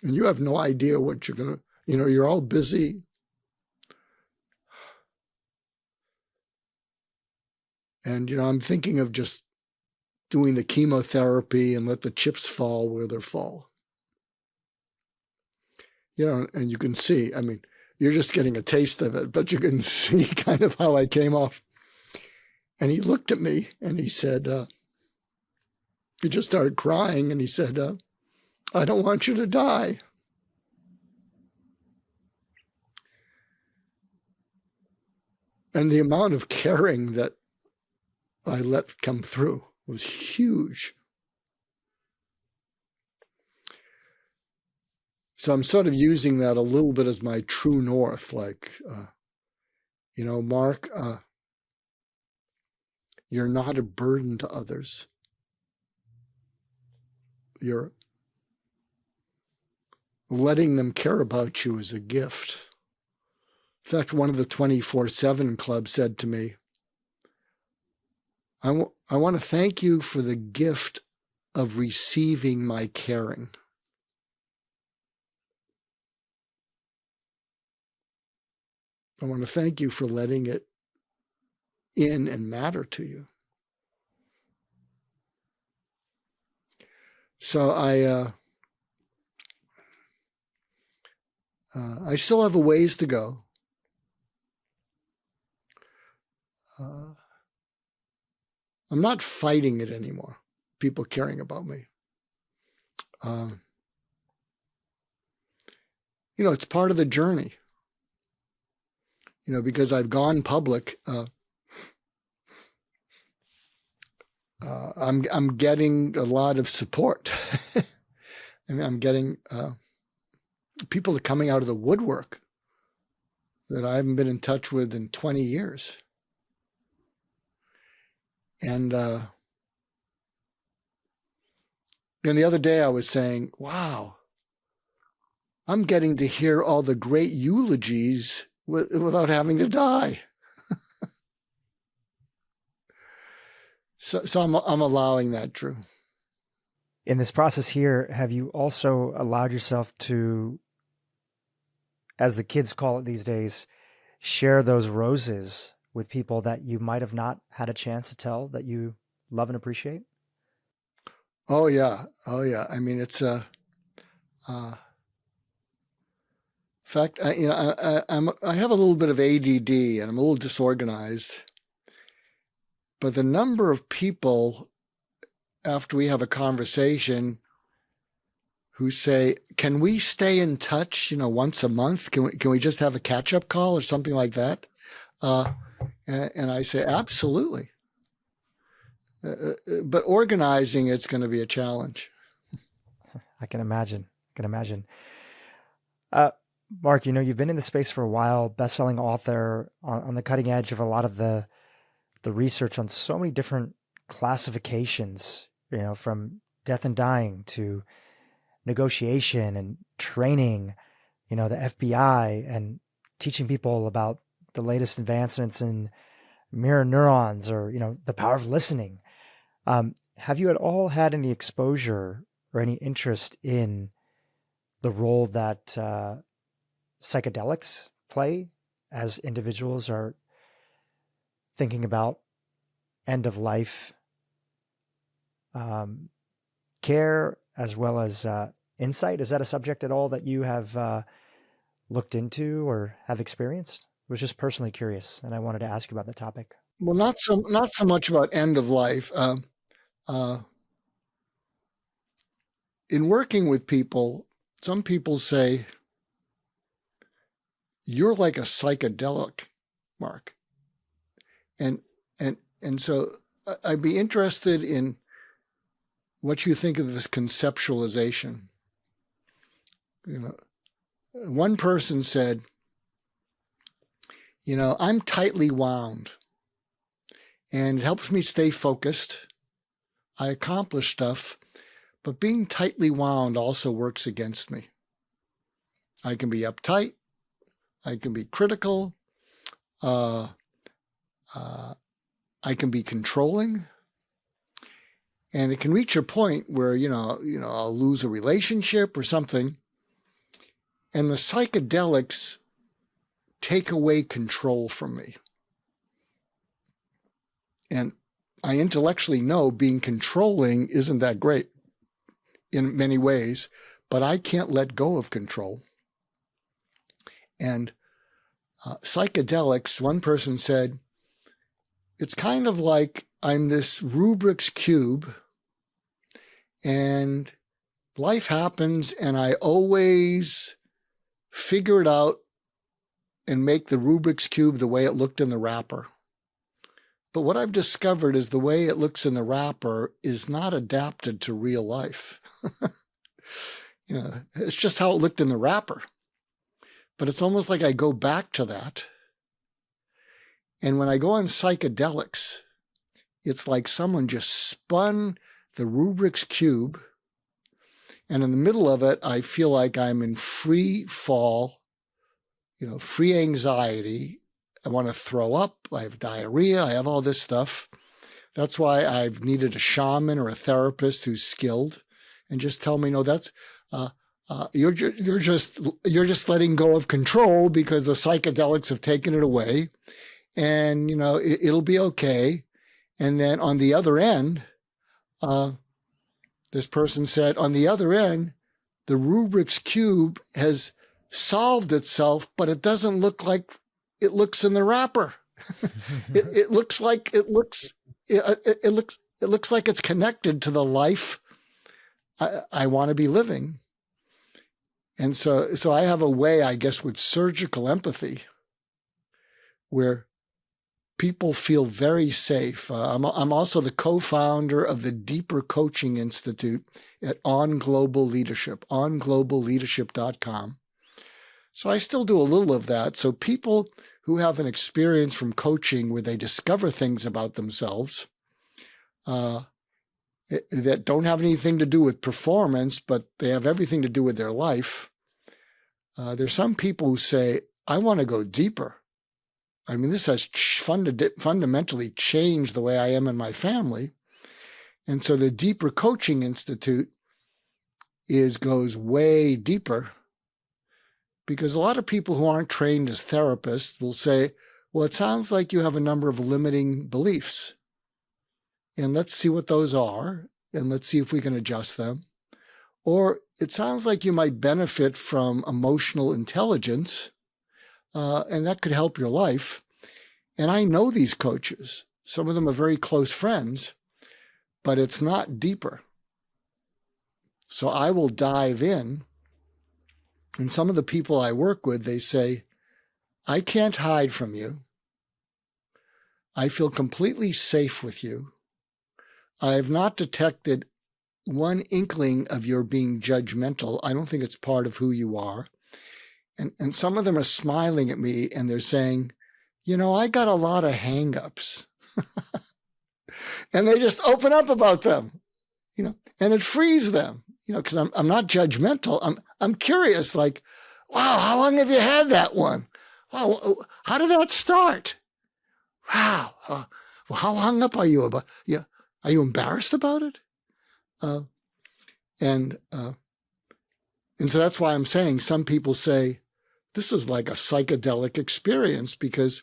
And you have no idea what you're going to, you're all busy. And, I'm thinking of just doing the chemotherapy and let the chips fall where they fall. And you can see, you're just getting a taste of it, but you can see kind of how I came off. And he looked at me and he said, he just started crying and he said, I don't want you to die. And the amount of caring that I let come through was huge. So I'm sort of using that a little bit as my true north, like, Mark, you're not a burden to others. You're letting them care about you is a gift. In fact, one of the 24/7 Club said to me, I want to thank you for the gift of receiving my caring. I want to thank you for letting it in and matter to you. So I still have a ways to go. I'm not fighting it anymore, people caring about me. It's part of the journey. Because I've gone public, I'm getting a lot of support. I'm getting people are coming out of the woodwork that I haven't been in touch with in 20 years. And And the other day I was saying, wow, I'm getting to hear all the great eulogies without having to die. So I'm allowing that, Dhru. In this process here, have you also allowed yourself to, as the kids call it these days, share those roses with people that you might have not had a chance to tell that you love and appreciate? Oh yeah. Oh yeah. I mean, it's in fact, I have a little bit of ADD and I'm a little disorganized, but the number of people after we have a conversation who say, "Can we stay in touch? Once a month? Can we just have a catch-up call or something like that?" And I say, absolutely. But organizing it's going to be a challenge. I can imagine. Mark, you've been in the space for a while, best-selling author on the cutting edge of a lot of the research on so many different classifications, from death and dying to negotiation and training, the FBI, and teaching people about the latest advancements in mirror neurons or, the power of listening. Have you at all had any exposure or any interest in the role that psychedelics play as individuals are thinking about end of life care as well as insight? Is that a subject at all that you have looked into or have experienced? I was just personally curious, and I wanted to ask you about the topic. Well, not so much about end of life. In working with people, some people say, "You're like a psychedelic, Mark," and so I'd be interested in what you think of this conceptualization. One person said, "I'm tightly wound, and it helps me stay focused. I accomplish stuff, but being tightly wound also works against me. I can be uptight. I can be critical. I can be controlling. And it can reach a point where, I'll lose a relationship or something. And the psychedelics take away control from me. And I intellectually know being controlling isn't that great in many ways, but I can't let go of control. And psychedelics, one person said, it's kind of like I'm this Rubik's Cube and life happens and I always figure it out and make the Rubik's Cube the way it looked in the wrapper. But what I've discovered is the way it looks in the wrapper is not adapted to real life. It's just how it looked in the wrapper. But it's almost like I go back to that. And when I go on psychedelics, it's like someone just spun the Rubik's Cube. And in the middle of it, I feel like I'm in free fall, free anxiety. I want to throw up. I have diarrhea. I have all this stuff. That's why I've needed a shaman or a therapist who's skilled and just tell me, no, that's you're just letting go of control because the psychedelics have taken it away, and it'll be okay. And then on the other end, this person said, on the other end, the Rubik's Cube has solved itself, but it doesn't look like it looks in the wrapper. It looks like it's connected to the life I want to be living. And so I have a way, I guess, with surgical empathy, where people feel very safe. I'm also the co-founder of the Deeper Coaching Institute at On Global Leadership, ongloballeadership.com. So I still do a little of that. So people who have an experience from coaching where they discover things about themselves, that don't have anything to do with performance, but they have everything to do with their life. There's some people who say, I want to go deeper. I mean, this has fundamentally changed the way I am in my family. And so the Deeper Coaching Institute goes way deeper, because a lot of people who aren't trained as therapists will say, well, it sounds like you have a number of limiting beliefs. And let's see what those are, and let's see if we can adjust them. Or it sounds like you might benefit from emotional intelligence, and that could help your life. And I know these coaches. Some of them are very close friends, but it's not deeper. So I will dive in. And some of the people I work with, they say, I can't hide from you. I feel completely safe with you. I have not detected one inkling of your being judgmental. I don't think it's part of who you are. And some of them are smiling at me and they're saying, you know, I got a lot of hang-ups. And they just open up about them, you know, and it frees them, you know, because I'm not judgmental. I'm curious, like, wow, how long have you had that one? Wow, how did that start? Wow, well, how hung up are you about? Yeah, are you embarrassed about it? And so that's why I'm saying some people say this is like a psychedelic experience, because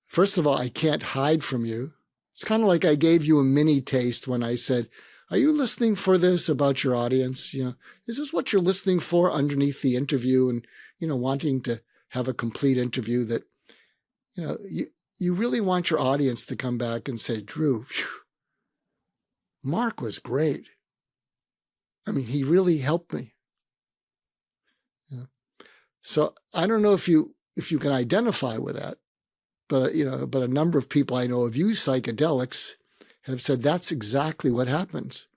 first of all, I can't hide from you. It's kind of like I gave you a mini taste when I said, are you listening for this about your audience? You know, is this what you're listening for underneath the interview, and, you know, wanting to have a complete interview that, you know, you really want your audience to come back and say, Dhru, phew, Mark was great. I mean, he really helped me. Yeah. So I don't know if you can identify with that, but, you know, but a number of people I know have used psychedelics have said that's exactly what happens.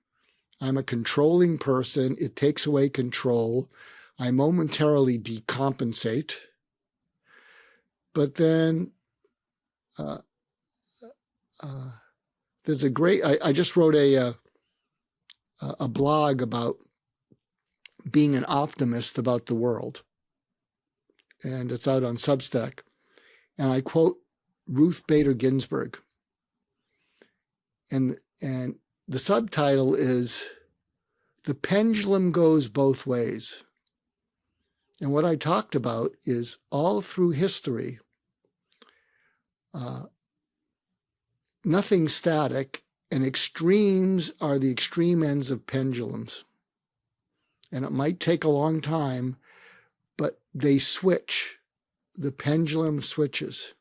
I'm a controlling person. It takes away control. I momentarily decompensate. But then there's a great, I just wrote a blog about being an optimist about the world. And it's out on Substack. And I quote Ruth Bader Ginsburg. And the subtitle is, The Pendulum Goes Both Ways. And what I talked about is all through history, nothing's static, and extremes are the extreme ends of pendulums. And it might take a long time, but they switch. The pendulum switches.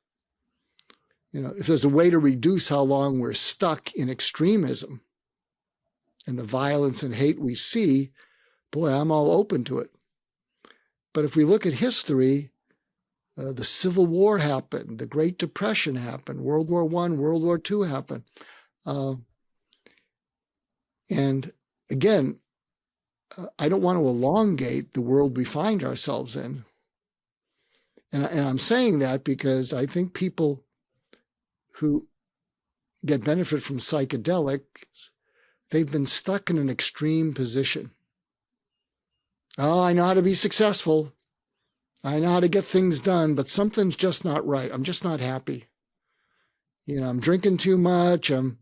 You know, if there's a way to reduce how long we're stuck in extremism and the violence and hate we see, boy, I'm all open to it. But if we look at history, the Civil War happened, the Great Depression happened, World War I, World War II happened. And again, I don't want to elongate the world we find ourselves in. And I'm saying that because I think people who get benefit from psychedelics, they've been stuck in an extreme position. Oh, I know how to be successful. I know how to get things done, but something's just not right. I'm just not happy. You know, I'm drinking too much. I'm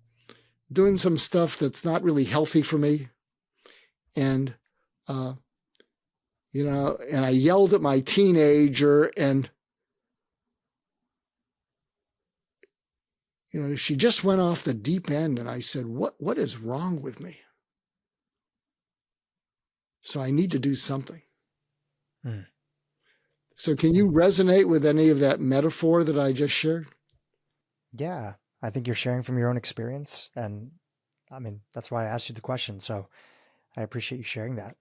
doing some stuff that's not really healthy for me. And, you know, and I yelled at my teenager, and, you know, she just went off the deep end, and I said, what is wrong with me? So I need to do something. So can you resonate with any of that metaphor that I just shared? Yeah, I think you're sharing from your own experience. And I mean, that's why I asked you the question. So I appreciate you sharing that.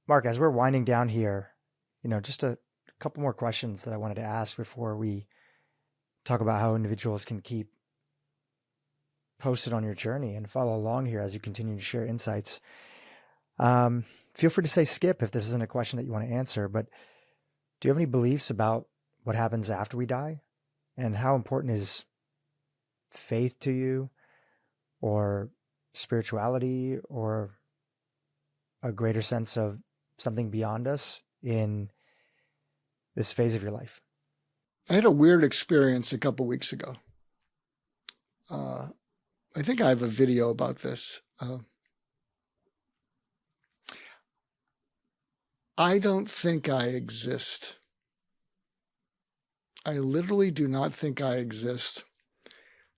Mark, as we're winding down here, you know, just a couple more questions that I wanted to ask before we talk about how individuals can keep posted on your journey and follow along here as you continue to share insights. Feel free to say skip if this isn't a question that you want to answer, but do you have any beliefs about what happens after we die? And how important is faith to you? or spirituality or a greater sense of something beyond us in this phase of your life? I had a weird experience a couple weeks ago. I think I have a video about this. I don't think I exist. I literally do not think I exist.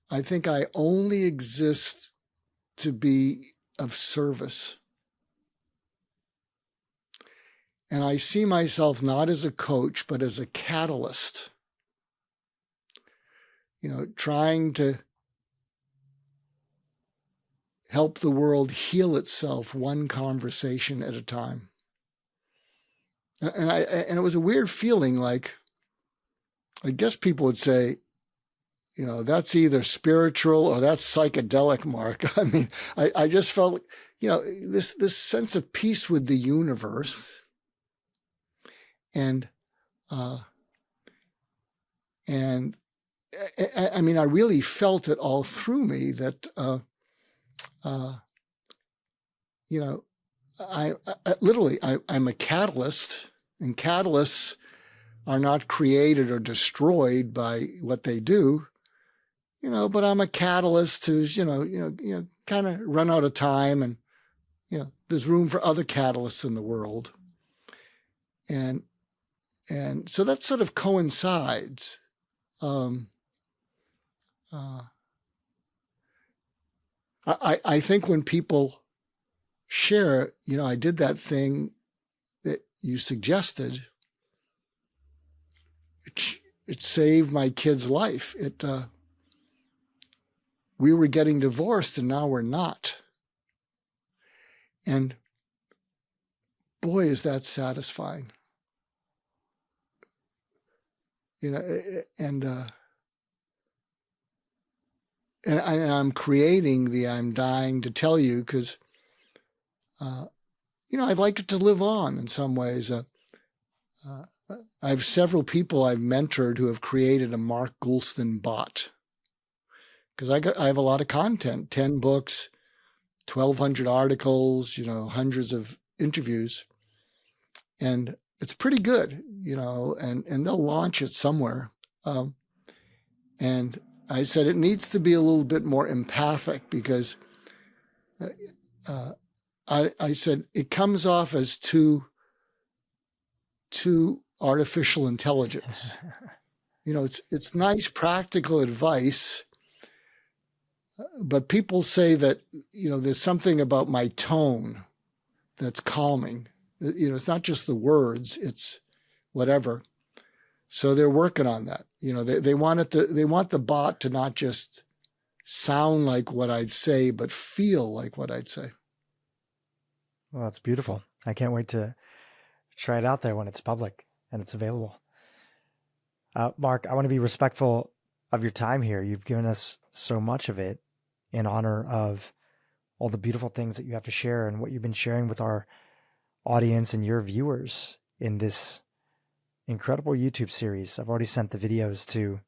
I think I only exist to be of service. And I see myself not as a coach, but as a catalyst, trying to help the world heal itself one conversation at a time. And it was a weird feeling, like, I guess people would say, that's either spiritual or that's psychedelic, Mark. I mean, I just felt, this sense of peace with the universe. And I mean, I really felt it all through me that, I'm a catalyst, and catalysts are not created or destroyed by what they do, but I'm a catalyst who's, kind of run out of time, and, there's room for other catalysts in the world. And so that sort of coincides. I think when people share, I did that thing that you suggested, it saved my kid's life. We were getting divorced and now we're not. And boy, is that satisfying. And I'm creating the I'm dying to tell you because, I'd like it to live on in some ways. I have several people I've mentored who have created a Mark Goulston bot because I have a lot of content, 10 books, 1,200 articles, hundreds of interviews. And it's pretty good, and they'll launch it somewhere. And I said it needs to be a little bit more empathic because I said it comes off as too artificial intelligence. It's nice practical advice, but people say that, there's something about my tone that's calming. It's not just the words, it's whatever. So they're working on that. They want the bot to not just sound like what I'd say, but feel like what I'd say. Well, that's beautiful. I can't wait to try it out there when it's public and it's available. Mark, I want to be respectful of your time here. You've given us so much of it in honor of all the beautiful things that you have to share and what you've been sharing with our audience and your viewers in this incredible YouTube series. I've already sent the videos to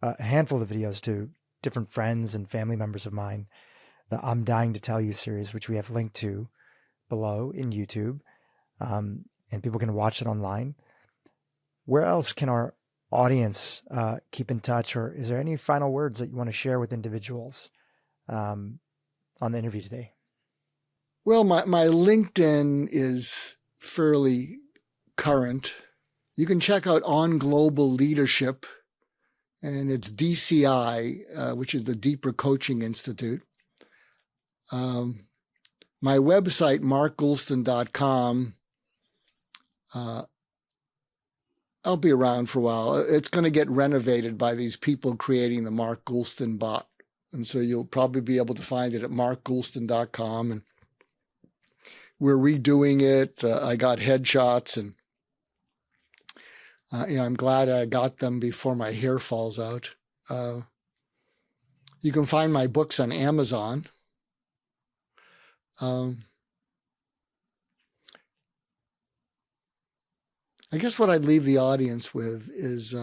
a handful of the videos to different friends and family members of mine. The I'm Dying to Tell You series, which we have linked to below in YouTube, and people can watch it online. Where else can our audience keep in touch, or is there any final words that you want to share with individuals on the interview today? Well, my LinkedIn is fairly current. You can check out On Global Leadership, and it's DCI, which is the Deeper Coaching Institute. My website, markgoulston.com, I'll be around for a while. It's going to get renovated by these people creating the Mark Goulston bot. And so you'll probably be able to find it at markgoulston.com. And we're redoing it. I got headshots, and I'm glad I got them before my hair falls out. You can find my books on Amazon. I guess what I'd leave the audience with is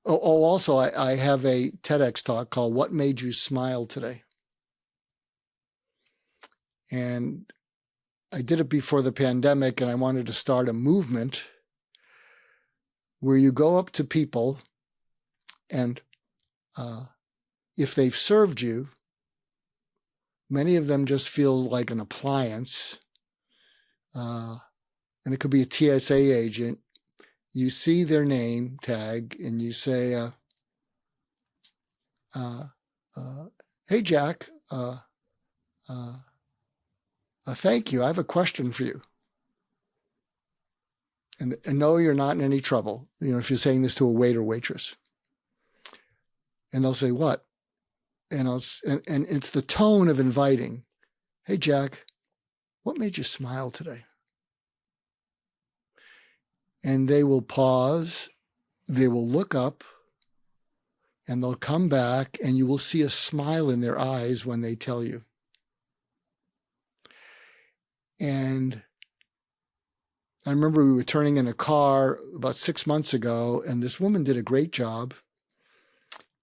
Also, I have a TEDx talk called "What Made You Smile Today," and I did it before the pandemic, and I wanted to start a movement where you go up to people, and if they've served you, many of them just feel like an appliance, and it could be a TSA agent. You see their name tag and you say, hey, Jack, thank you. I have a question for you. And no, you're not in any trouble. If you're saying this to a waiter or waitress. And they'll say, what? And it's the tone of inviting. Hey, Jack, what made you smile today? And they will pause, they will look up, and they'll come back, and you will see a smile in their eyes when they tell you. And I remember we were turning in a car about 6 months ago, and this woman did a great job.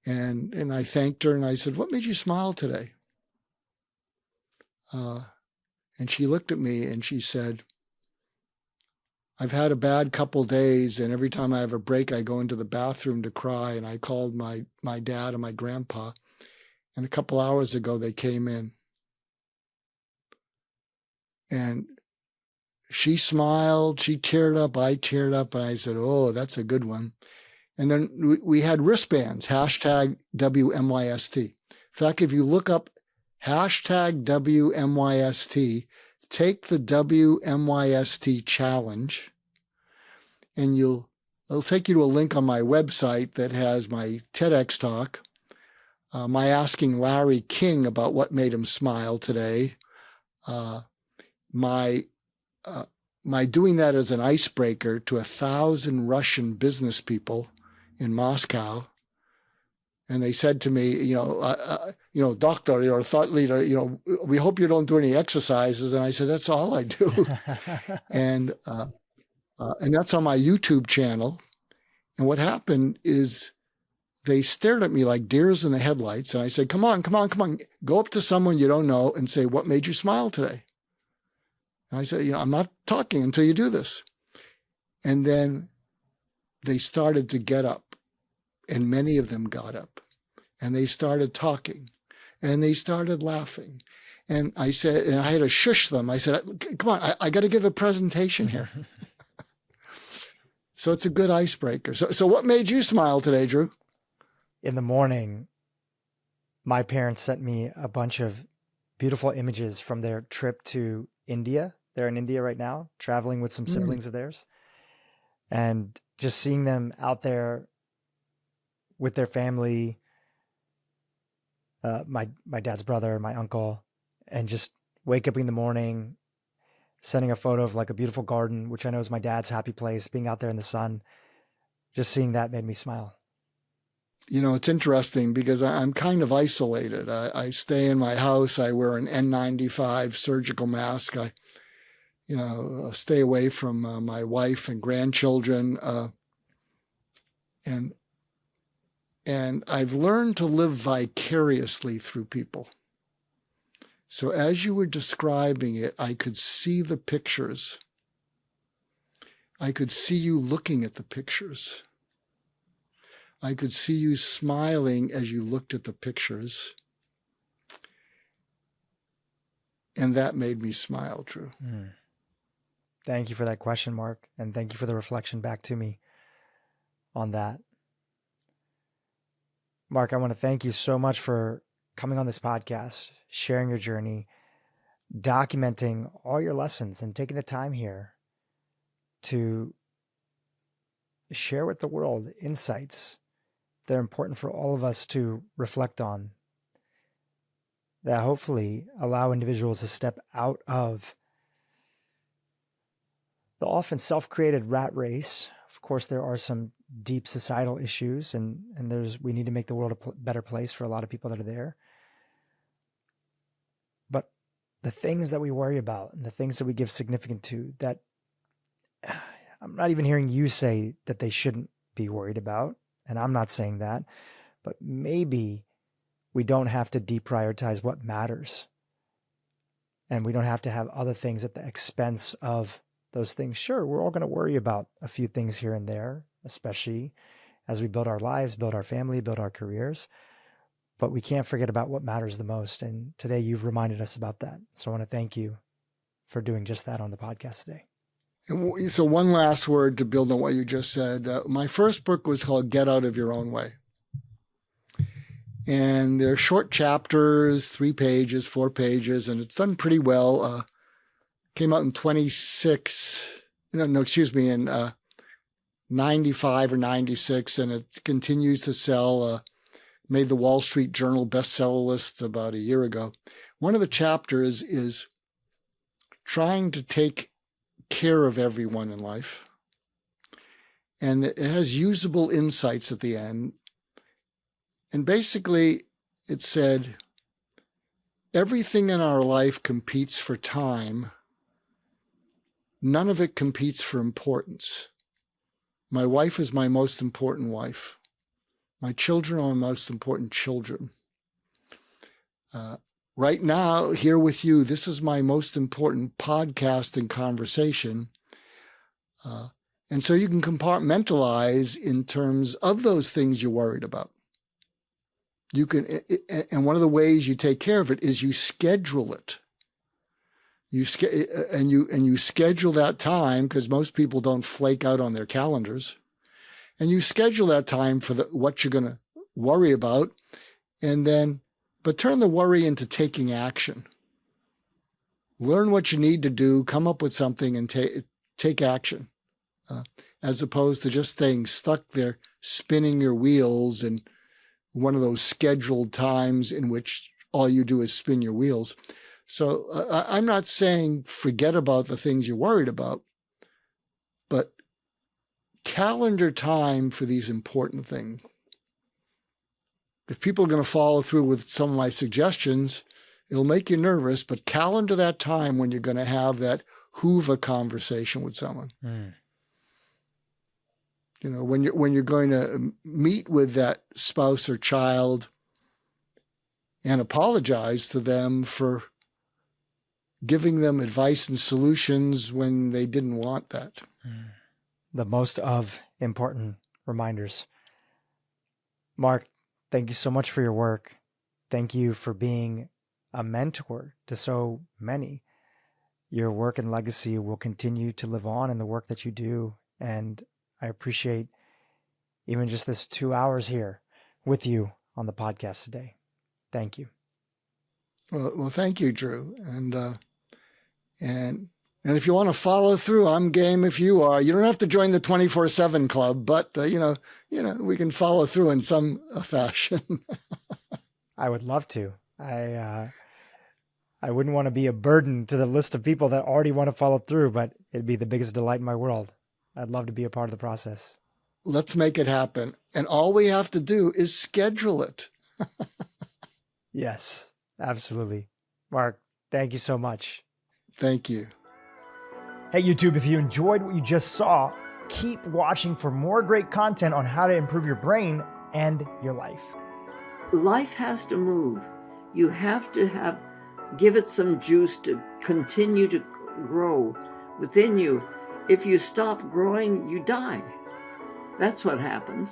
And I thanked her, and I said, what made you smile today? And she looked at me, and she said, I've had a bad couple days, and every time I have a break, I go into the bathroom to cry, and I called my dad and my grandpa, and a couple hours ago, they came in. And she smiled, she teared up, I teared up, and I said, oh, that's a good one. And then we had wristbands, hashtag WMYST. In fact, if you look up hashtag WMYST, take the WMYST challenge, and it'll take you to a link on my website that has my TEDx talk, my asking Larry King about what made him smile today, my doing that as an icebreaker to 1,000 Russian business people in Moscow. And they said to me, doctor, you're a thought leader, we hope you don't do any exercises. And I said, that's all I do. And that's on my YouTube channel. And what happened is they stared at me like deers in the headlights. And I said, come on. Go up to someone you don't know and say, what made you smile today? And I said, I'm not talking until you do this. And then they started to get up. And many of them got up, and they started talking, and they started laughing. And I said, and I had to shush them. I said, come on, I got to give a presentation here. So it's a good icebreaker. So what made you smile today, Dhru? In the morning, my parents sent me a bunch of beautiful images from their trip to India. They're in India right now, traveling with some siblings of theirs. And just seeing them out there with their family, my dad's brother, my uncle, and just wake up in the morning, sending a photo of like a beautiful garden, which I know is my dad's happy place, being out there in the sun. Just seeing that made me smile. It's interesting because I'm kind of isolated. I stay in my house. I wear an N95 surgical mask. I stay away from my wife and grandchildren. And I've learned to live vicariously through people. So as you were describing it, I could see the pictures. I could see you looking at the pictures. I could see you smiling as you looked at the pictures. And that made me smile, Dhru. Thank you for that question, Mark. And thank you for the reflection back to me on that. Mark, I want to thank you so much for coming on this podcast, sharing your journey, documenting all your lessons, and taking the time here to share with the world insights that are important for all of us to reflect on, that hopefully allow individuals to step out of the often self-created rat race. Of course, there are some deep societal issues, and we need to make the world a better place for a lot of people that are there. But the things that we worry about and the things that we give significance to, that I'm not even hearing you say that they shouldn't be worried about. and I'm not saying that, but maybe we don't have to deprioritize what matters. And we don't have to have other things at the expense of those things. Sure, we're all going to worry about a few things here and there, especially as we build our lives, build our family, build our careers. But we can't forget about what matters the most. And today you've reminded us about that. So I want to thank you for doing just that on the podcast today. And so one last word to build on what you just said. My first book was called Get Out of Your Own Way. And they're short chapters, 3 pages, 4 pages, and it's done pretty well. Came out in in 95 or 96, and it continues to sell. Made the Wall Street Journal bestseller list about a year ago. One of the chapters is trying to take care of everyone in life. And it has usable insights at the end. And basically, it said, everything in our life competes for time. None of it competes for importance. My wife is my most important wife. My children are my most important children. Right now, here with you, this is my most important podcast and conversation. And so you can compartmentalize in terms of those things you're worried about. You can, and one of the ways you take care of it is you schedule it. You schedule that time, because most people don't flake out on their calendars. And you schedule that time for what you're going to worry about, but turn the worry into taking action. Learn what you need to do, come up with something, and take action, as opposed to just staying stuck there, spinning your wheels in one of those scheduled times in which all you do is spin your wheels. So I'm not saying forget about the things you're worried about, but calendar time for these important things. If people are going to follow through with some of my suggestions, it'll make you nervous, but calendar that time when you're going to have that Hoover conversation with someone. You know, when you're going to meet with that spouse or child and apologize to them for giving them advice and solutions when they didn't want that. The most of important reminders. Mark, thank you so much for your work. Thank you for being a mentor to so many. Your work and legacy will continue to live on in the work that you do. And I appreciate even just this 2 hours here with you on the podcast today. Thank you. Well, thank you, Dhru. And if you want to follow through, I'm game if you are. You don't have to join the 24/7 club, but we can follow through in some fashion. I would love to. I wouldn't want to be a burden to the list of people that already want to follow through, but it'd be the biggest delight in my world. I'd love to be a part of the process. Let's make it happen. And all we have to do is schedule it. Yes, absolutely. Mark, thank you so much. Thank you. Hey, YouTube, if you enjoyed what you just saw, keep watching for more great content on how to improve your brain and your life. Life has to move. You have to give it some juice to continue to grow within you. If you stop growing, you die. That's what happens.